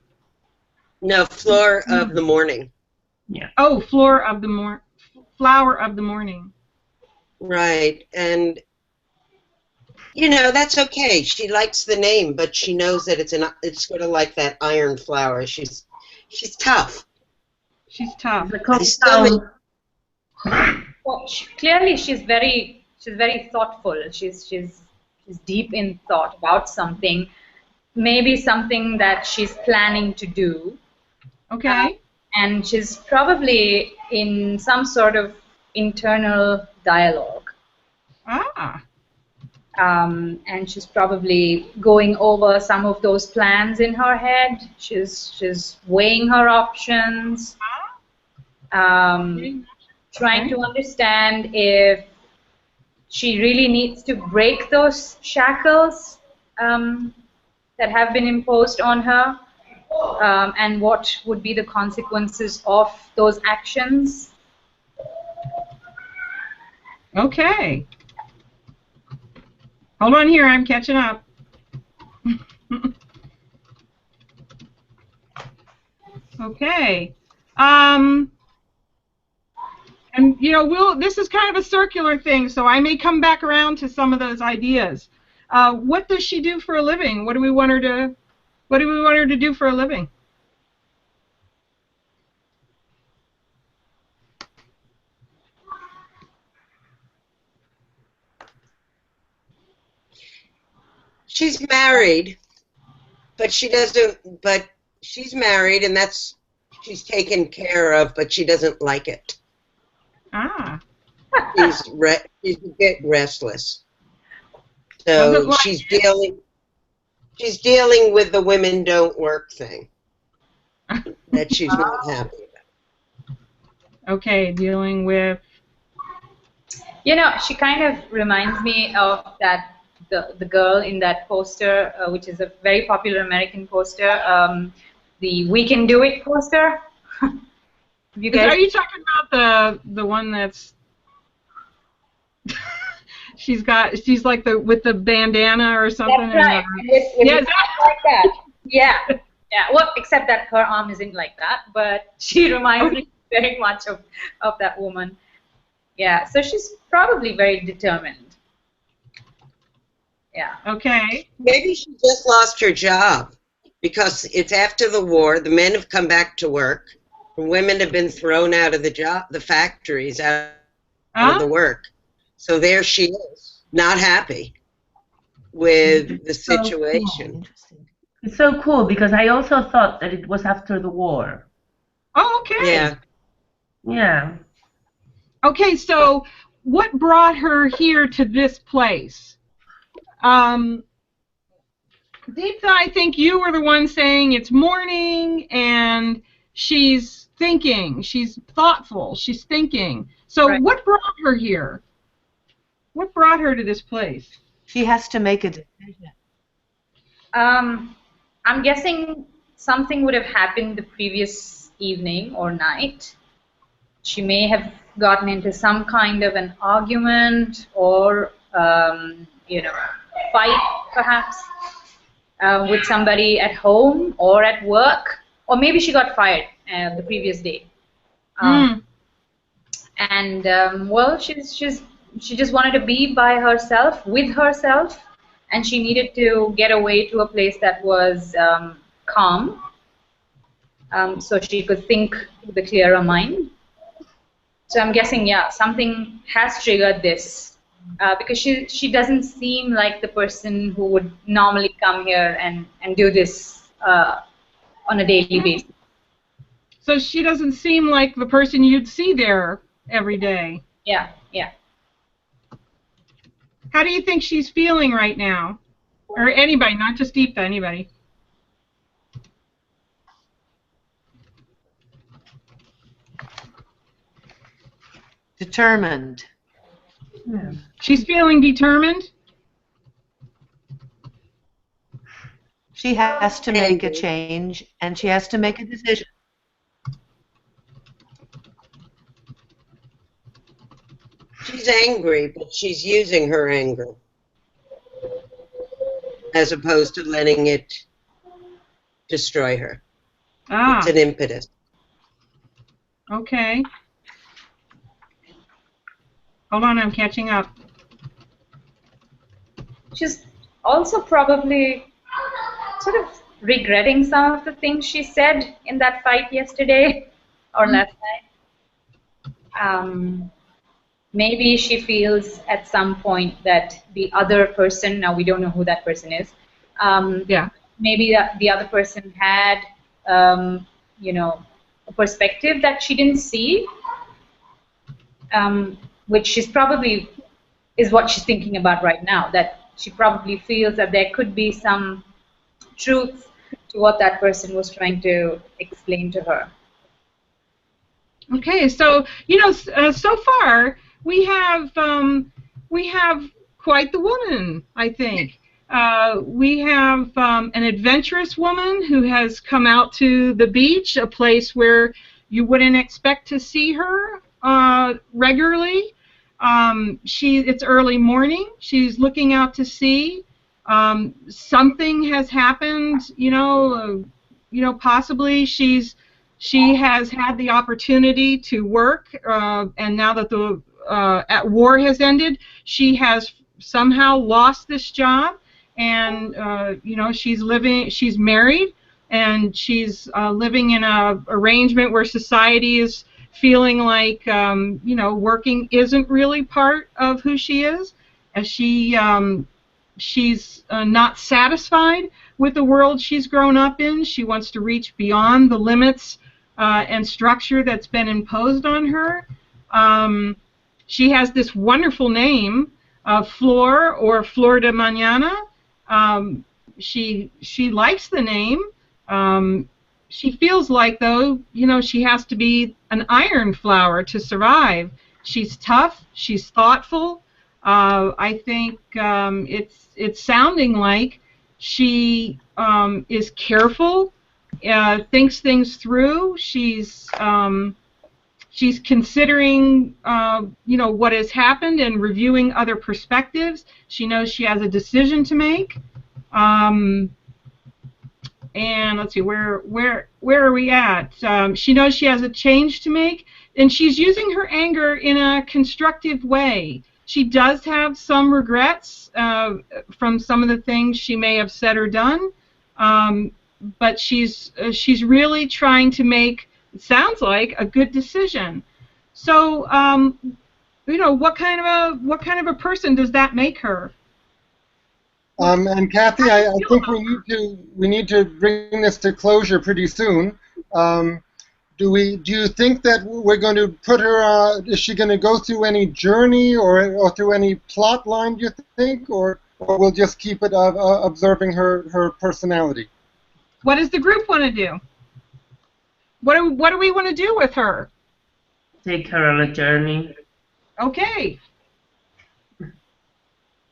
No, Flor of the morning. Yeah. Oh, flower of the morning. Right, and you know that's okay. She likes the name, but she knows that it's sort of like that iron flower. She's tough. She's tough. Well, clearly, she's very thoughtful. She's deep in thought about something, maybe something that she's planning to do. Okay. And she's probably in some sort of internal dialogue. Ah. And she's probably going over some of those plans in her head. She's weighing her options, trying to understand if she really needs to break those shackles that have been imposed on her. And what would be the consequences of those actions? Okay. Hold on here, I'm catching up. Okay. And you know, this is kind of a circular thing, so I may come back around to some of those ideas. What does she do for a living? What do we want her to do for a living? She's married, but she doesn't. But she's married, and she's taken care of, but she doesn't like it. Ah. She's a bit restless. So she's dealing with the women don't work thing that she's not happy about. Okay, dealing with. You know, she kind of reminds me of the girl in that poster, which is a very popular American poster, the "We Can Do It" poster. You guys... Are you talking about the one that's? She's like with the bandana or something. That's right. Yeah, like that. Yeah. Yeah. Well, except that her arm isn't like that, but she reminds me very much of that woman. Yeah. So she's probably very determined. Yeah. Okay. Maybe she just lost her job because it's after the war. The men have come back to work. And women have been thrown out of the factories, out of the work. So there she is, not happy with the situation. It's so cool because I also thought that it was after the war. Oh, okay. Yeah. Yeah. Okay, so what brought her here to this place? Deeptha, I think you were the one saying it's morning and she's thinking, she's thoughtful, she's thinking. So Right. What brought her here? What brought her to this place? She has to make a decision. I'm guessing something would have happened the previous evening or night. She may have gotten into some kind of an argument or, fight, perhaps, with somebody at home or at work. Or maybe she got fired the previous day. Well, she just wanted to be by herself, with herself, and she needed to get away to a place that was calm, so she could think with a clearer mind. So I'm guessing, yeah, something has triggered this, because she doesn't seem like the person who would normally come here and do this on a daily basis. So she doesn't seem like the person you'd see there every day. Yeah, yeah. How do you think she's feeling right now? Or anybody, not just Deepa, anybody. Determined. Yeah. She's feeling determined? She has to make a change, and she has to make a decision. She's angry, but she's using her anger as opposed to letting it destroy her. Ah. It's an impetus. Okay. Hold on, I'm catching up. She's also probably sort of regretting some of the things she said in that fight yesterday or last night. Maybe she feels at some point that the other person, now we don't know who that person is, maybe the other person had, you know, a perspective that she didn't see, which she's probably is what she's thinking about right now, that she probably feels that there could be some truth to what that person was trying to explain to her. Okay, so you know, so far we have quite the woman, I think. We have an adventurous woman who has come out to the beach, a place where you wouldn't expect to see her regularly. It's early morning. She's looking out to sea. Something has happened. You know, possibly she has had the opportunity to work, and now that the war has ended, she has somehow lost this job, and you know, she's married, and she's living in a arrangement where society is feeling like you know, working isn't really part of who she is, as she's not satisfied with the world she's grown up in. She wants to reach beyond the limits and structure that's been imposed on her. She has this wonderful name, Flor, or Flor de Mañana. She likes the name. She feels like, though, you know, she has to be an iron flower to survive. She's tough. She's thoughtful. I think it's sounding like she is careful, thinks things through. She's considering you know, what has happened and reviewing other perspectives. She knows she has a decision to make. And let's see, where are we at? She knows she has a change to make, and she's using her anger in a constructive way. She does have some regrets from some of the things she may have said or done, but she's really trying to make, it sounds like, a good decision. So, you know, what kind of a person does that make her? And Kathy, I think we need to bring this to closure pretty soon. Do you think that we're going to put her? Is she going to go through any journey or through any plot line? Do you think, or we'll just keep it observing her personality? What does the group want to do? What do we want to do with her? Take her on a journey. Okay.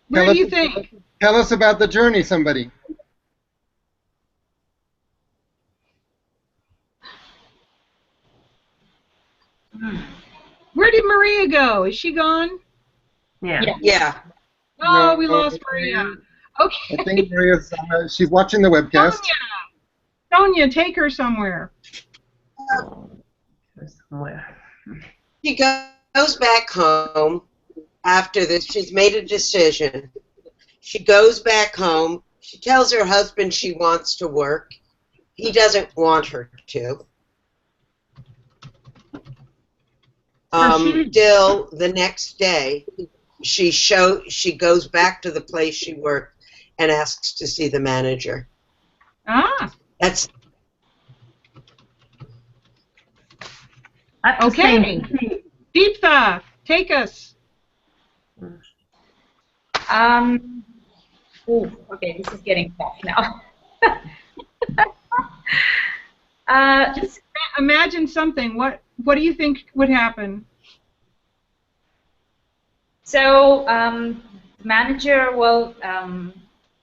Where do you think? Tell us about the journey, somebody. Where did Maria go? Is she gone? Yeah. Oh, No, we lost Maria. Okay. I think Maria's she's watching the webcast. Sonia, take her somewhere. somewhere. She goes back home after this. She's made a decision. She goes back home. She tells her husband she wants to work. He doesn't want her to. Still, the next day, she goes back to the place she worked and asks to see the manager. Ah. That's okay. Deeptha, take us. Ooh, okay, this is getting tough now. Just imagine something. What do you think would happen? So, manager, well,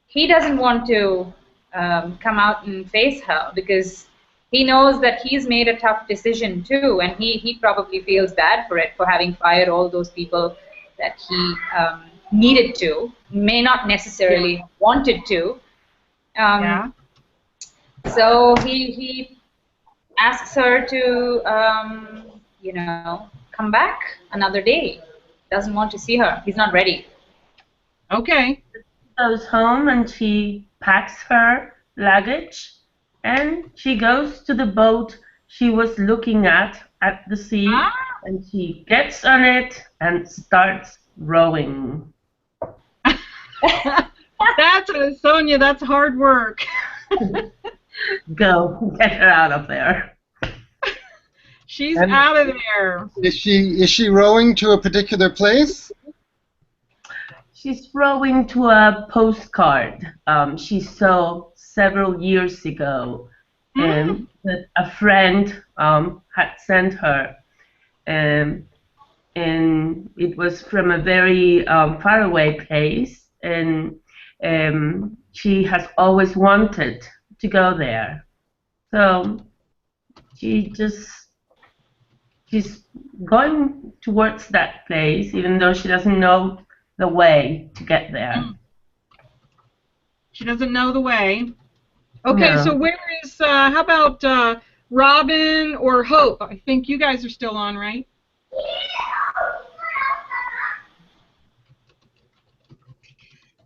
he doesn't want to come out and face her because he knows that he's made a tough decision too, and he probably feels bad for it, for having fired all those people that he needed to, may not necessarily wanted to. So he asks her to, you know, come back another day. Doesn't want to see her. He's not ready. Okay. She goes home and she packs her luggage and she goes to the boat she was looking at the sea, and she gets on it and starts rowing. Sonia, that's hard work. Go, get her out of there. She's out of there. Is she rowing to a particular place? She's rowing to a postcard she saw several years ago, and that a friend had sent her, and it was from a very faraway place, and she has always wanted to go there. So she's going towards that place, even though she doesn't know the way to get there. She doesn't know the way. Okay, No. so where is, how about Robin or Hope? I think you guys are still on, right?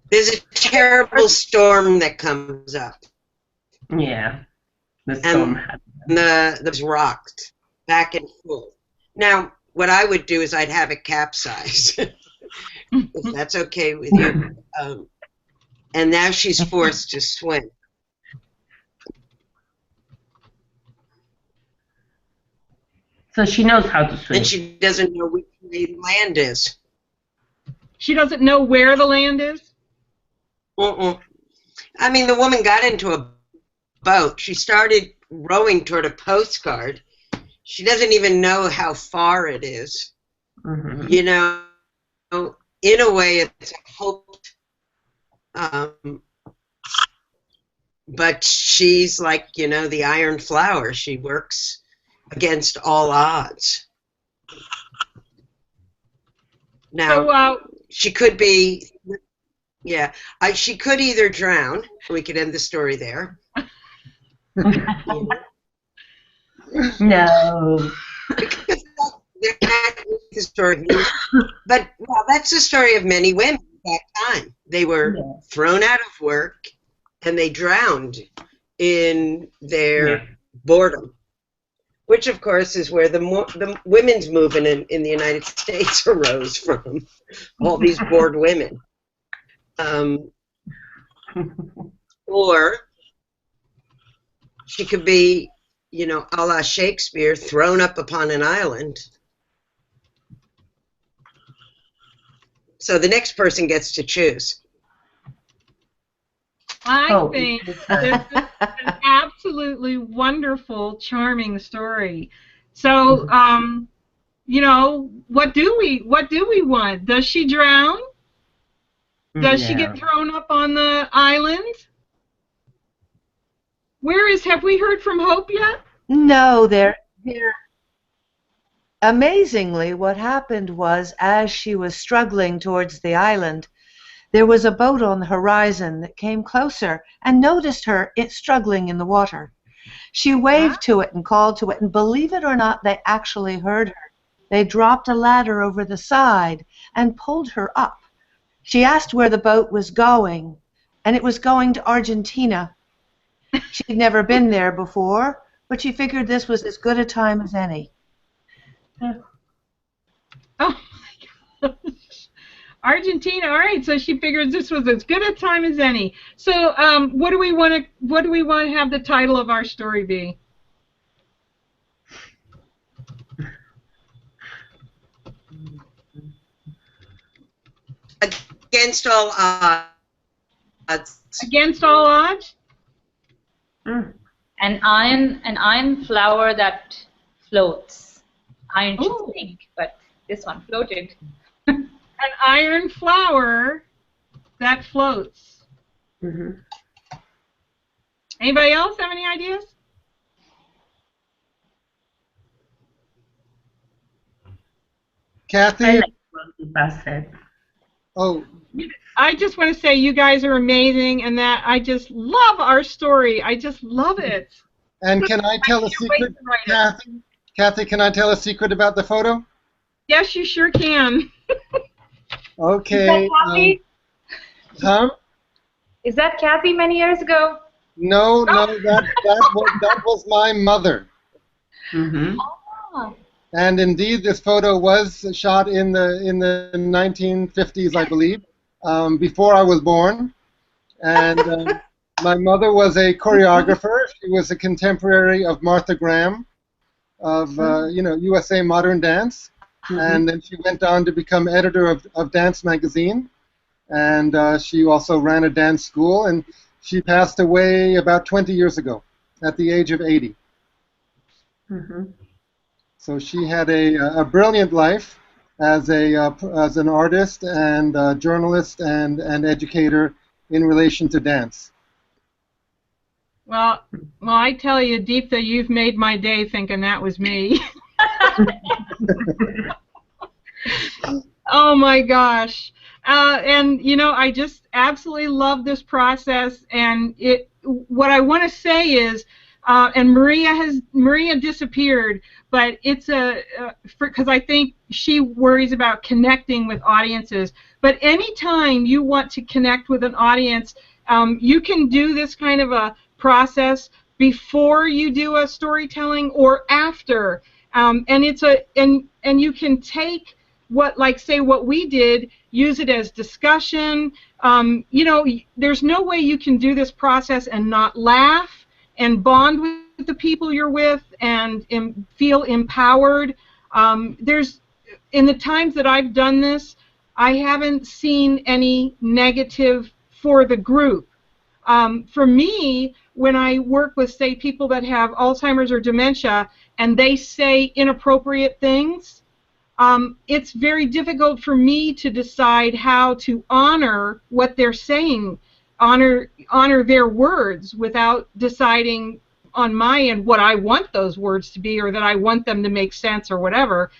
There's a terrible storm that comes up. Yeah, the storm and the rocked back and forth. Now, what I would do is I'd have it capsize, if that's okay with you. And now she's forced to swim. So she knows how to swim. And she doesn't know which way the land is. She doesn't know where the land is? I mean, the woman got into a boat. She started rowing toward a postcard. She doesn't even know how far it is. Mm-hmm. You know, in a way, it's a hope. But she's like, you know, the iron flower. She works against all odds. Now, she could be, she could either drown. We could end the story there. No. The story, but well, that's the story of many women at that time. They were thrown out of work and they drowned in their boredom, which of course is where the women's movement in the United States arose from. All these bored women. Or she could be, you know, a la Shakespeare, thrown up upon an island. So the next person gets to choose. I think this is an absolutely wonderful, charming story. So, you know, what do we want? Does she drown? Does she get thrown up on the island? Have we heard from Hope yet? No, amazingly, what happened was, as she was struggling towards the island, there was a boat on the horizon that came closer and noticed her struggling in the water. She waved to it and called to it, and believe it or not, they actually heard her. They dropped a ladder over the side and pulled her up. She asked where the boat was going, and it was going to Argentina. She'd never been there before, but she figured this was as good a time as any. Oh my gosh. Argentina. All right, so she figures this was as good a time as any. So, what do we want to have the title of our story be? Against all odds. Against all odds? An iron flower that floats. Iron should sink, but this one floated. An iron flower that floats. Anybody else have any ideas? Kathy? I like what Eva said. Oh, I just want to say you guys are amazing, and that I just love our story. I just love it. and can I tell a secret, Kathy? Kathy, can I tell a secret about the photo? Yes, you sure can. Okay. Is that Kathy? Huh? Is that Kathy many years ago? No, that was my mother. Oh. And indeed, this photo was shot in the 1950s, I believe, before I was born. And my mother was a choreographer. She was a contemporary of Martha Graham, of USA Modern Dance. And then she went on to become editor of Dance Magazine. And she also ran a dance school. And she passed away about 20 years ago, at the age of 80. So she had a brilliant life as an artist and a journalist and educator in relation to dance. Well, I tell you, Deeptha, you've made my day thinking that was me. Oh my gosh. And I just absolutely love this process, and what I want to say is, and Maria disappeared, but it's because I think she worries about connecting with audiences. But anytime you want to connect with an audience, you can do this kind of a process before you do a storytelling or after, and you can take what we did, use it as discussion. There's no way you can do this process and not laugh and bond with the people you're with and feel empowered. In the times that I've done this, I haven't seen any negative for the group. For me, when I work with, say, people that have Alzheimer's or dementia and they say inappropriate things, it's very difficult for me to decide how to honor what they're saying, honor their words without deciding on my end what I want those words to be or that I want them to make sense or whatever.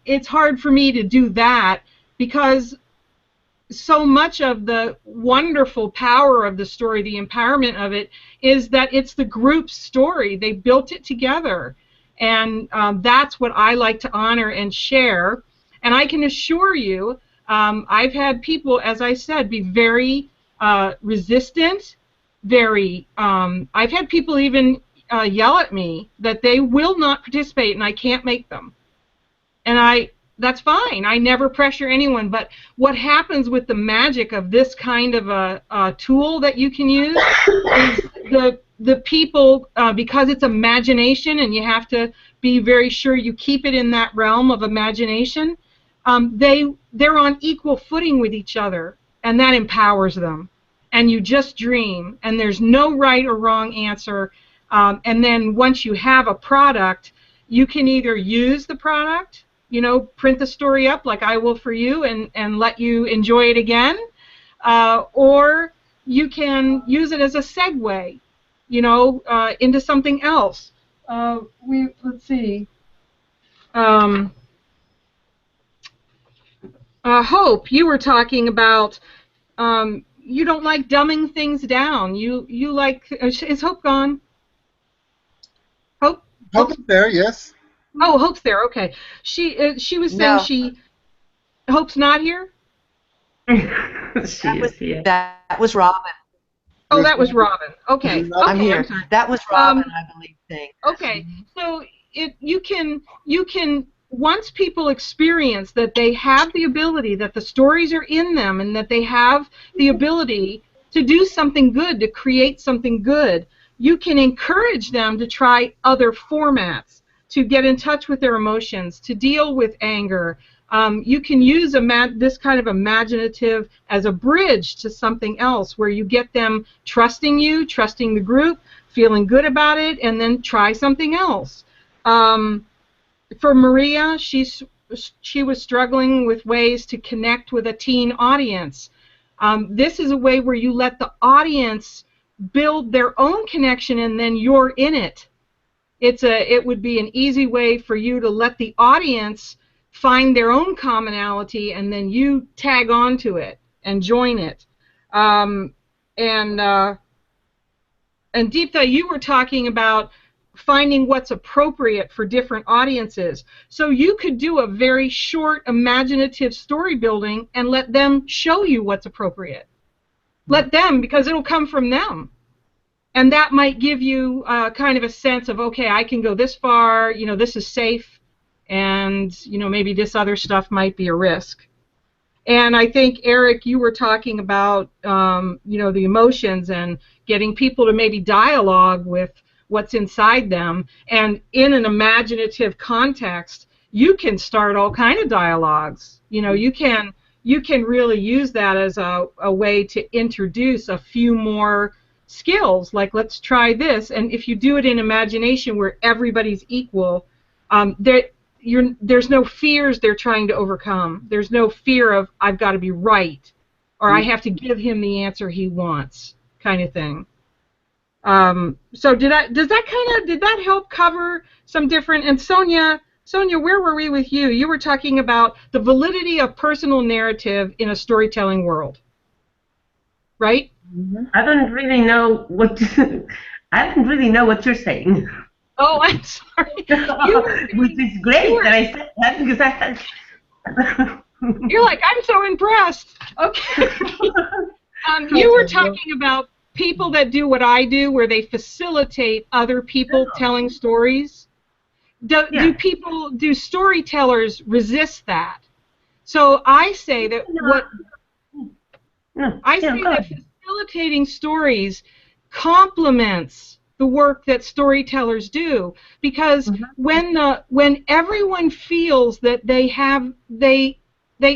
It's hard for me to do that because so much of the wonderful power of the story, the empowerment of it, is that it's the group's story. They built it together. And that's what I like to honor and share. And I can assure you, I've had people, as I said, be very resistant, I've had people even yell at me that they will not participate and I can't make them. And that's fine. I never pressure anyone. But what happens with the magic of this kind of a tool that you can use is the people, because it's imagination and you have to be very sure you keep it in that realm of imagination, they're on equal footing with each other, and that empowers them. And you just dream, and there's no right or wrong answer. And then once you have a product, you can either use the product, print the story up like I will for you and let you enjoy it again, or you can use it as a segue, into something else. Let's see. Hope, you were talking about you don't like dumbing things down. You like, is Hope gone? Hope is there, yes. Oh, Hope's there. Okay. She was saying No. Hope's not here. That was Robin. Oh, that was Robin. Okay. Okay. I'm here. sorry. That was Robin, I believe. Saying. Okay. So you can once people experience that they have the ability, that the stories are in them, and that they have the ability to do something good, to create something good, you can encourage them to try other formats, to get in touch with their emotions, to deal with anger. You can use this kind of imaginative as a bridge to something else where you get them trusting you, trusting the group, feeling good about it, and then try something else. For Maria, she was struggling with ways to connect with a teen audience. This is a way where you let the audience build their own connection and then you're in it. It would be an easy way for you to let the audience find their own commonality and then you tag on to it and join it. And Deepta, you were talking about finding what's appropriate for different audiences. So you could do a very short imaginative story building and let them show you what's appropriate. Let them, because it'll come from them. And that might give you kind of a sense of, okay, I can go this far, you know, this is safe, and, you know, maybe this other stuff might be a risk. And I think, Eric, you were talking about, you know, the emotions and getting people to maybe dialogue with what's inside them. And in an imaginative context, you can start all kind of dialogues. You know, you can really use that as a way to introduce a few more skills, like let's try this. And if you do it in imagination where everybody's equal, there's no fears they're trying to overcome. There's no fear of I've got to be right or I have to give him the answer he wants, kind of thing. So did that help cover some different? And Sonia, where were we with you? You were talking about the validity of personal narrative in a storytelling world, right? I don't really know what you're saying. Oh, I'm sorry. Which is great that I said that because I. You're like, I'm so impressed. Okay. You were talking about people that do what I do, where they facilitate other people telling stories. Do storytellers resist that? So I say that that facilitating stories complements the work that storytellers do, because when everyone feels that they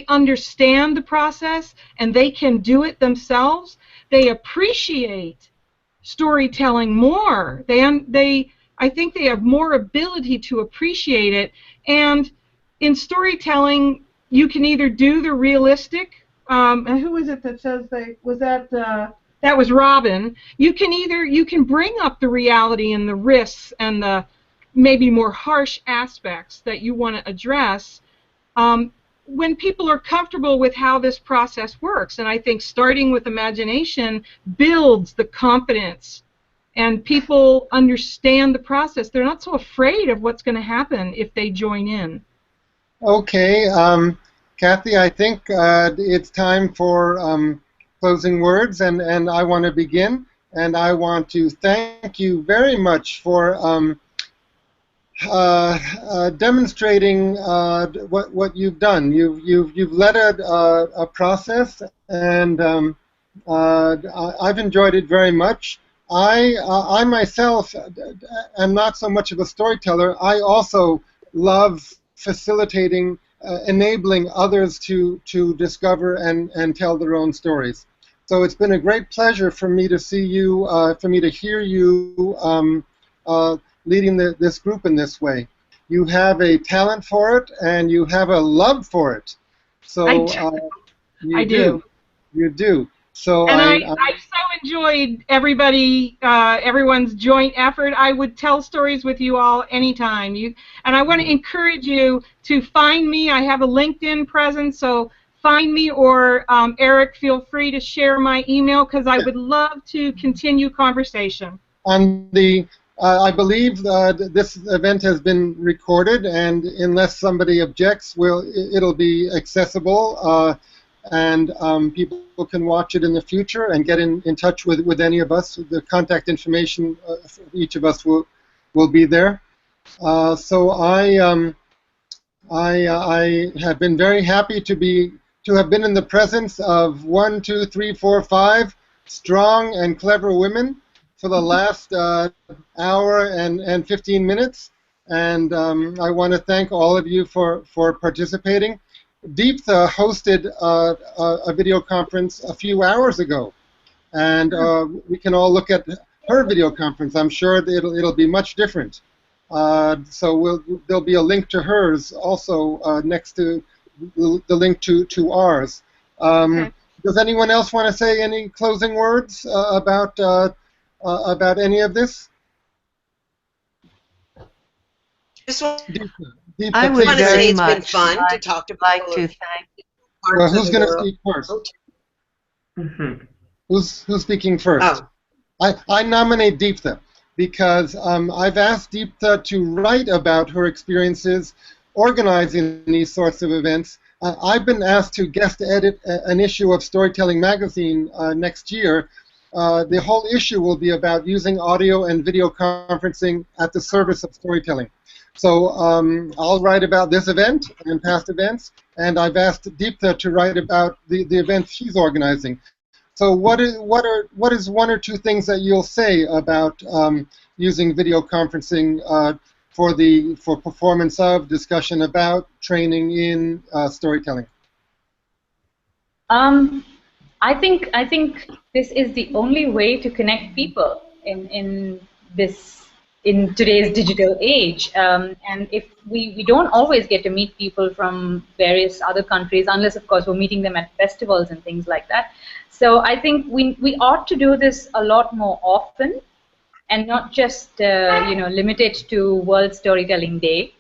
understand the process and they can do it themselves, they appreciate storytelling more. I think they have more ability to appreciate it. And in storytelling, you can either do the realistic. Who was it that says that was Robin? You can bring up the reality and the risks and the maybe more harsh aspects that you want to address. When people are comfortable with how this process works. And I think starting with imagination builds the confidence, and people understand the process. They're not so afraid of what's going to happen if they join in. Okay, Kathy, I think it's time for closing words, and I want to begin. And I want to thank you very much for demonstrating what you've done. You've led a process, and I've enjoyed it very much. I myself am not so much of a storyteller. I also love facilitating, enabling others to discover and tell their own stories. So it's been a great pleasure for me to see you, for me to hear you leading this group in this way. You have a talent for it, and you have a love for it. So I do. You do. So and I so enjoyed everyone's joint effort. I would tell stories with you all anytime. And I want to encourage you to find me. I have a LinkedIn presence, so find me, or Eric, feel free to share my email, because I would love to continue conversation. On the I believe this event has been recorded, and unless somebody objects, it'll be accessible, and people can watch it in the future and get in touch with any of us. The contact information for each of us will be there. So I have been very happy to have been in the presence of 1, 2, 3, 4, 5 strong and clever women for the last hour and 15 minutes, and I want to thank all of you for participating. Deeptha hosted a video conference a few hours ago, and we can all look at her video conference. I'm sure that it'll be much different. So there'll be a link to hers also next to the link to ours. Okay. Does anyone else want to say any closing words about any of this? Just want Deeptha, I would to say very it's been much fun to talk to like people to of thank. Well, parts who's of the going to world. speak first? Mm-hmm. Who's speaking first? Oh, I nominate Deeptha because I've asked Deeptha to write about her experiences organizing these sorts of events. I've been asked to guest edit an issue of Storytelling Magazine next year. The whole issue will be about using audio and video conferencing at the service of storytelling. So I'll write about this event and past events, and I've asked Deeptha to write about the events she's organizing. So what is one or two things that you'll say about using video conferencing for performance of, discussion about, training in storytelling? I think this is the only way to connect people in today's digital age. And if we don't always get to meet people from various other countries, unless of course we're meeting them at festivals and things like that. So I think we ought to do this a lot more often, and not just limit it to World Storytelling Day.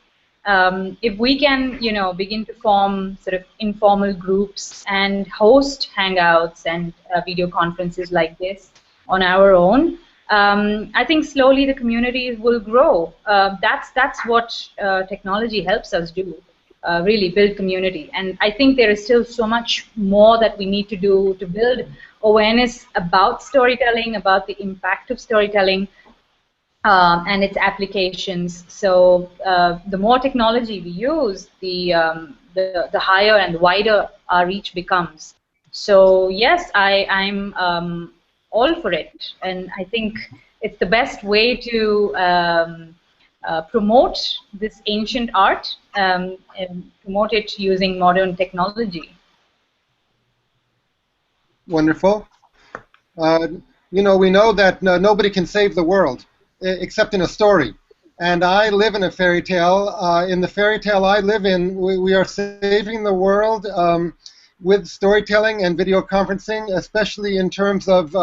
If we can, begin to form sort of informal groups and host hangouts and video conferences like this on our own, I think slowly the community will grow. That's what technology helps us do, really build community. And I think there is still so much more that we need to do to build awareness about storytelling, about the impact of storytelling, and its applications. So the more technology we use, the higher and wider our reach becomes. So yes, I'm all for it, and I think it's the best way to promote this ancient art and promote it using modern technology. Wonderful. We know that nobody can save the world except in a story. And I live in a fairy tale. In the fairy tale I live in, we are saving the world with storytelling and video conferencing, especially in terms of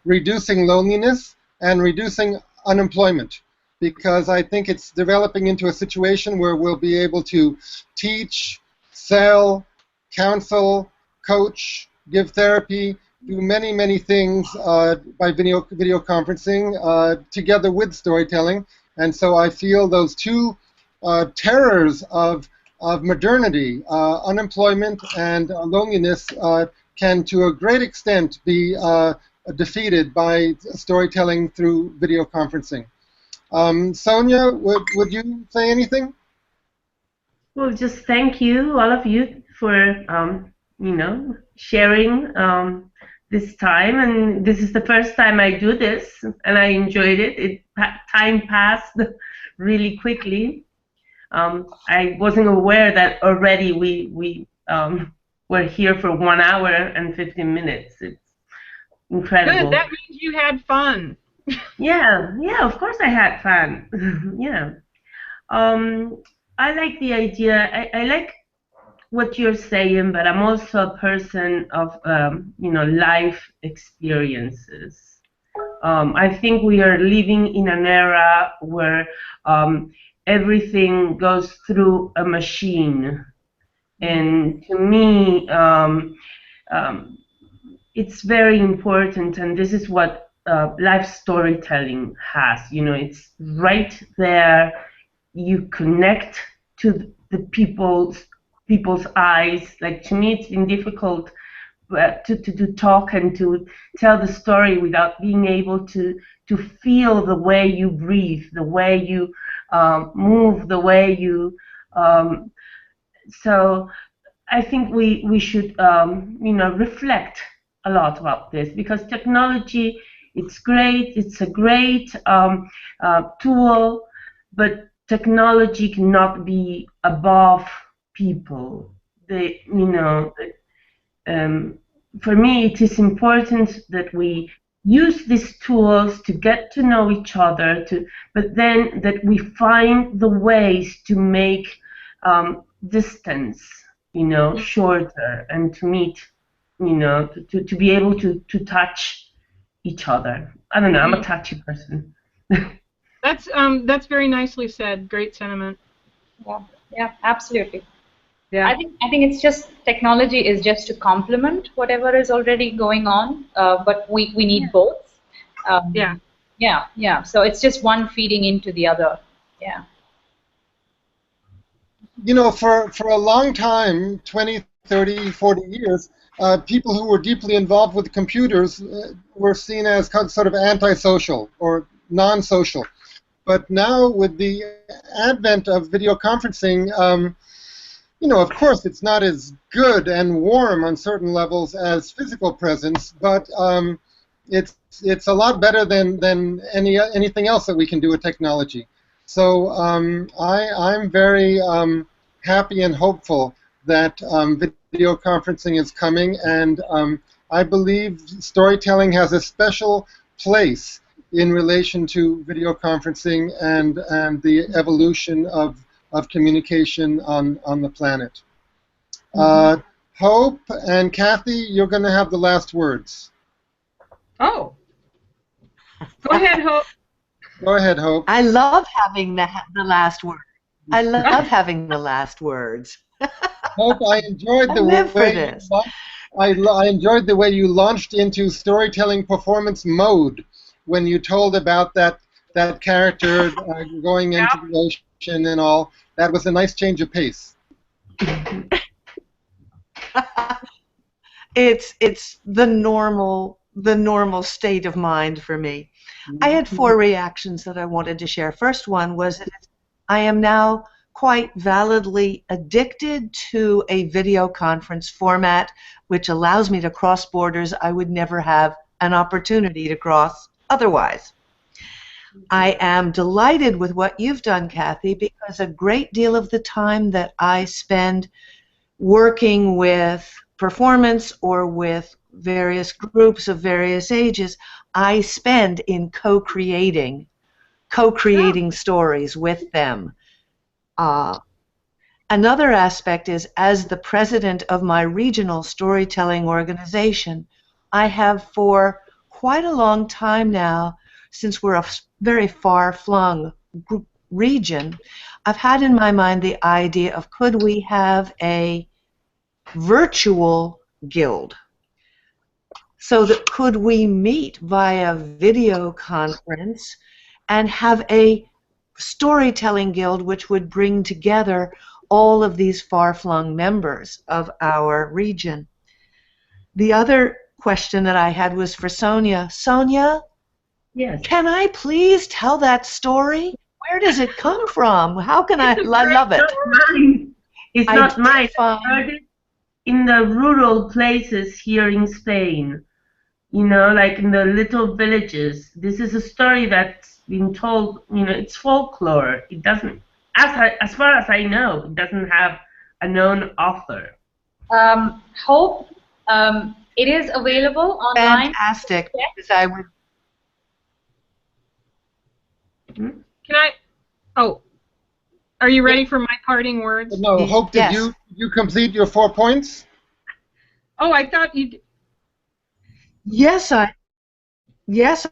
reducing loneliness and reducing unemployment. Because I think it's developing into a situation where we'll be able to teach, sell, counsel, coach, give therapy, do many things by video conferencing together with storytelling. And so I feel those two terrors of modernity, unemployment and loneliness, can to a great extent be defeated by storytelling through video conferencing. Sonia, would you say anything? Well, just thank you, all of you, for sharing this time. And this is the first time I do this, and I enjoyed it. Time passed really quickly. I wasn't aware that already we were here for 1 hour and 15 minutes. It's incredible. Good. That means you had fun. Yeah, of course I had fun. Yeah. I like the idea. I like what you're saying, but I'm also a person of life experiences. I think we are living in an era where everything goes through a machine, and to me, it's very important, and this is what live storytelling has. You know, it's right there. You connect to the people's eyes. Like, to me, it's been difficult to talk and to tell the story without being able to feel the way you breathe, the way you move, the way you. So I think we should reflect a lot about this, because technology, it's great, it's a great tool, but technology cannot be above people. For me, it is important that we use these tools to get to know each other, but then that we find the ways to make distance, shorter, and to meet, to be able to touch each other. I don't know, I'm a touchy person. That's very nicely said. Great sentiment. Yeah, absolutely. Yeah. I think it's just, technology is just to complement whatever is already going on, but we need both. Yeah. So it's just one feeding into the other. Yeah. You know, for a long time, 20, 30, 40 years, people who were deeply involved with computers were seen as sort of antisocial or non-social. But now, with the advent of video conferencing, of course, it's not as good and warm on certain levels as physical presence, but it's a lot better than anything else that we can do with technology. So I'm very happy and hopeful that video conferencing is coming, and I believe storytelling has a special place in relation to video conferencing and the evolution of communication on the planet. Hope and Kathy, you're going to have the last words. Oh. Go ahead, Hope. Go ahead, Hope. I love having the last word. I love having the last words. Hope, I enjoyed the live for this. I enjoyed the way you launched into storytelling performance mode when you told about that character going into the ocean and all. That was a nice change of pace. It's the normal state of mind for me. I had 4 reactions that I wanted to share. First one was that I am now quite validly addicted to a video conference format which allows me to cross borders I would never have an opportunity to cross otherwise. I am delighted with what you've done, Kathy, because a great deal of the time that I spend working with performance or with various groups of various ages, I spend in co-creating stories with them. Another aspect is, as the president of my regional storytelling organization, I have for quite a long time now, since we're a very far-flung region, I've had in my mind the idea of, could we have a virtual guild? So that could we meet via video conference and have a storytelling guild which would bring together all of these far-flung members of our region. The other question that I had was for Sonia. Sonia? Yes. Can I please tell that story? Where does it come from? How can I love it? It's not mine. I heard it in the rural places here in Spain. Like in the little villages. This is a story that's been told, it's folklore. It doesn't, as far as I know, it doesn't have a known author. Hope, it is available online. Fantastic. Because I would. Can I? Oh, are you ready for my parting words? No, Hope, did you complete your 4 points? Oh, I thought you. Yes, I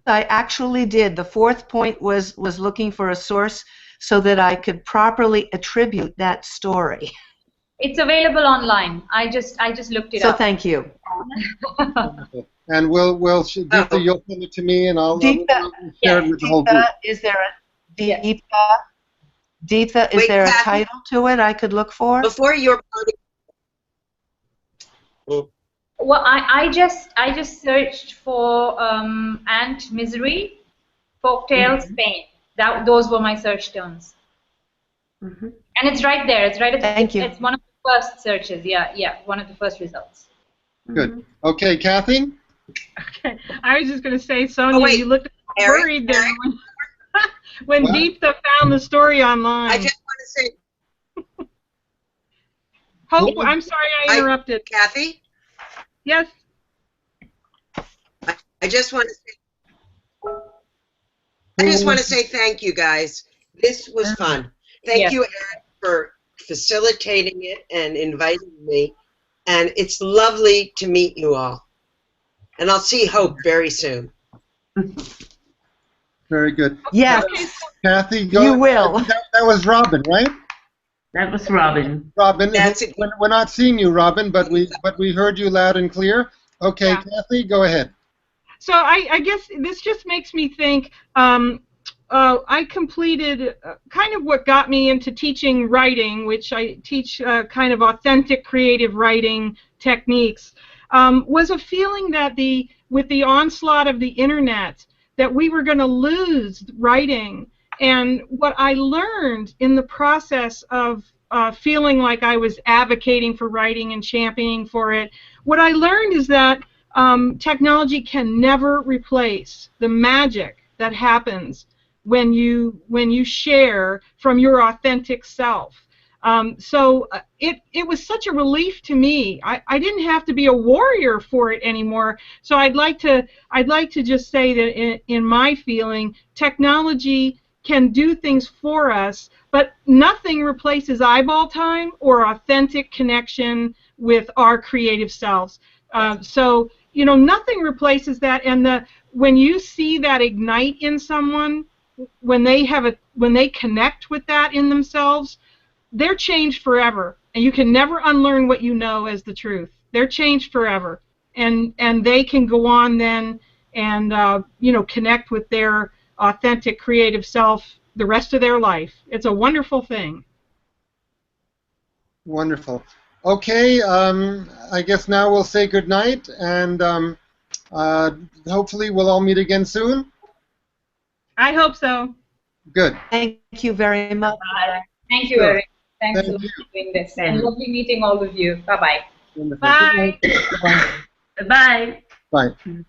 actually did. The 4th point was looking for a source so that I could properly attribute that story. It's available online. I just looked it up. So thank you. Wonderful. And Deepa, you'll send it to me, and I'll share it with the whole group. Is there a Deepa, is Wait, there a Kathy? title to it I could look for? Before your party. Well, I just searched for Ant Misery, Folktales, Pain. Those were my search terms. Mm-hmm. And it's right there. It's right at Thank you. It's one of the first searches. Yeah, one of the first results. Good. Okay, Kathy? Okay. I was just going to say, Sonia, you looked worried there when Deepa found the story online. I just want to say... Hope, I'm sorry I interrupted. Kathy? Yes? I just want to say thank you, guys. This was fun. Thank you, Ed, for facilitating it and inviting me. And it's lovely to meet you all. And I'll see Hope very soon. Very good. Yes. Kathy, go. You will. That was Robin, right? That was Robin. Robin, That's it. we're not seeing you, Robin, but we heard you loud and clear. Okay, Yeah. Kathy, go ahead. So I guess this just makes me think, I completed kind of what got me into teaching writing, which I teach kind of authentic creative writing techniques, was a feeling that with the onslaught of the internet, that we were going to lose writing. And what I learned in the process of feeling like I was advocating for writing and championing for it, what I learned is that technology can never replace the magic that happens when you share from your authentic self. So it was such a relief to me. I didn't have to be a warrior for it anymore. So I'd like to just say that in my feeling, technology can do things for us, but nothing replaces eyeball time or authentic connection with our creative selves. So nothing replaces that. And when you see that ignite in someone, when they connect with that in themselves, they're changed forever, and you can never unlearn what you know as the truth. They're changed forever, and they can go on then and connect with their authentic creative self the rest of their life. It's a wonderful thing. Wonderful. Okay, I guess now we'll say good night, and hopefully we'll all meet again soon. I hope so. Good. Thank you very much. Thank you, Eric. Thanks a lot for doing this. Thank you. Lovely meeting all of you. Bye-bye. Wonderful. Bye. Good night. Bye. Bye. Bye.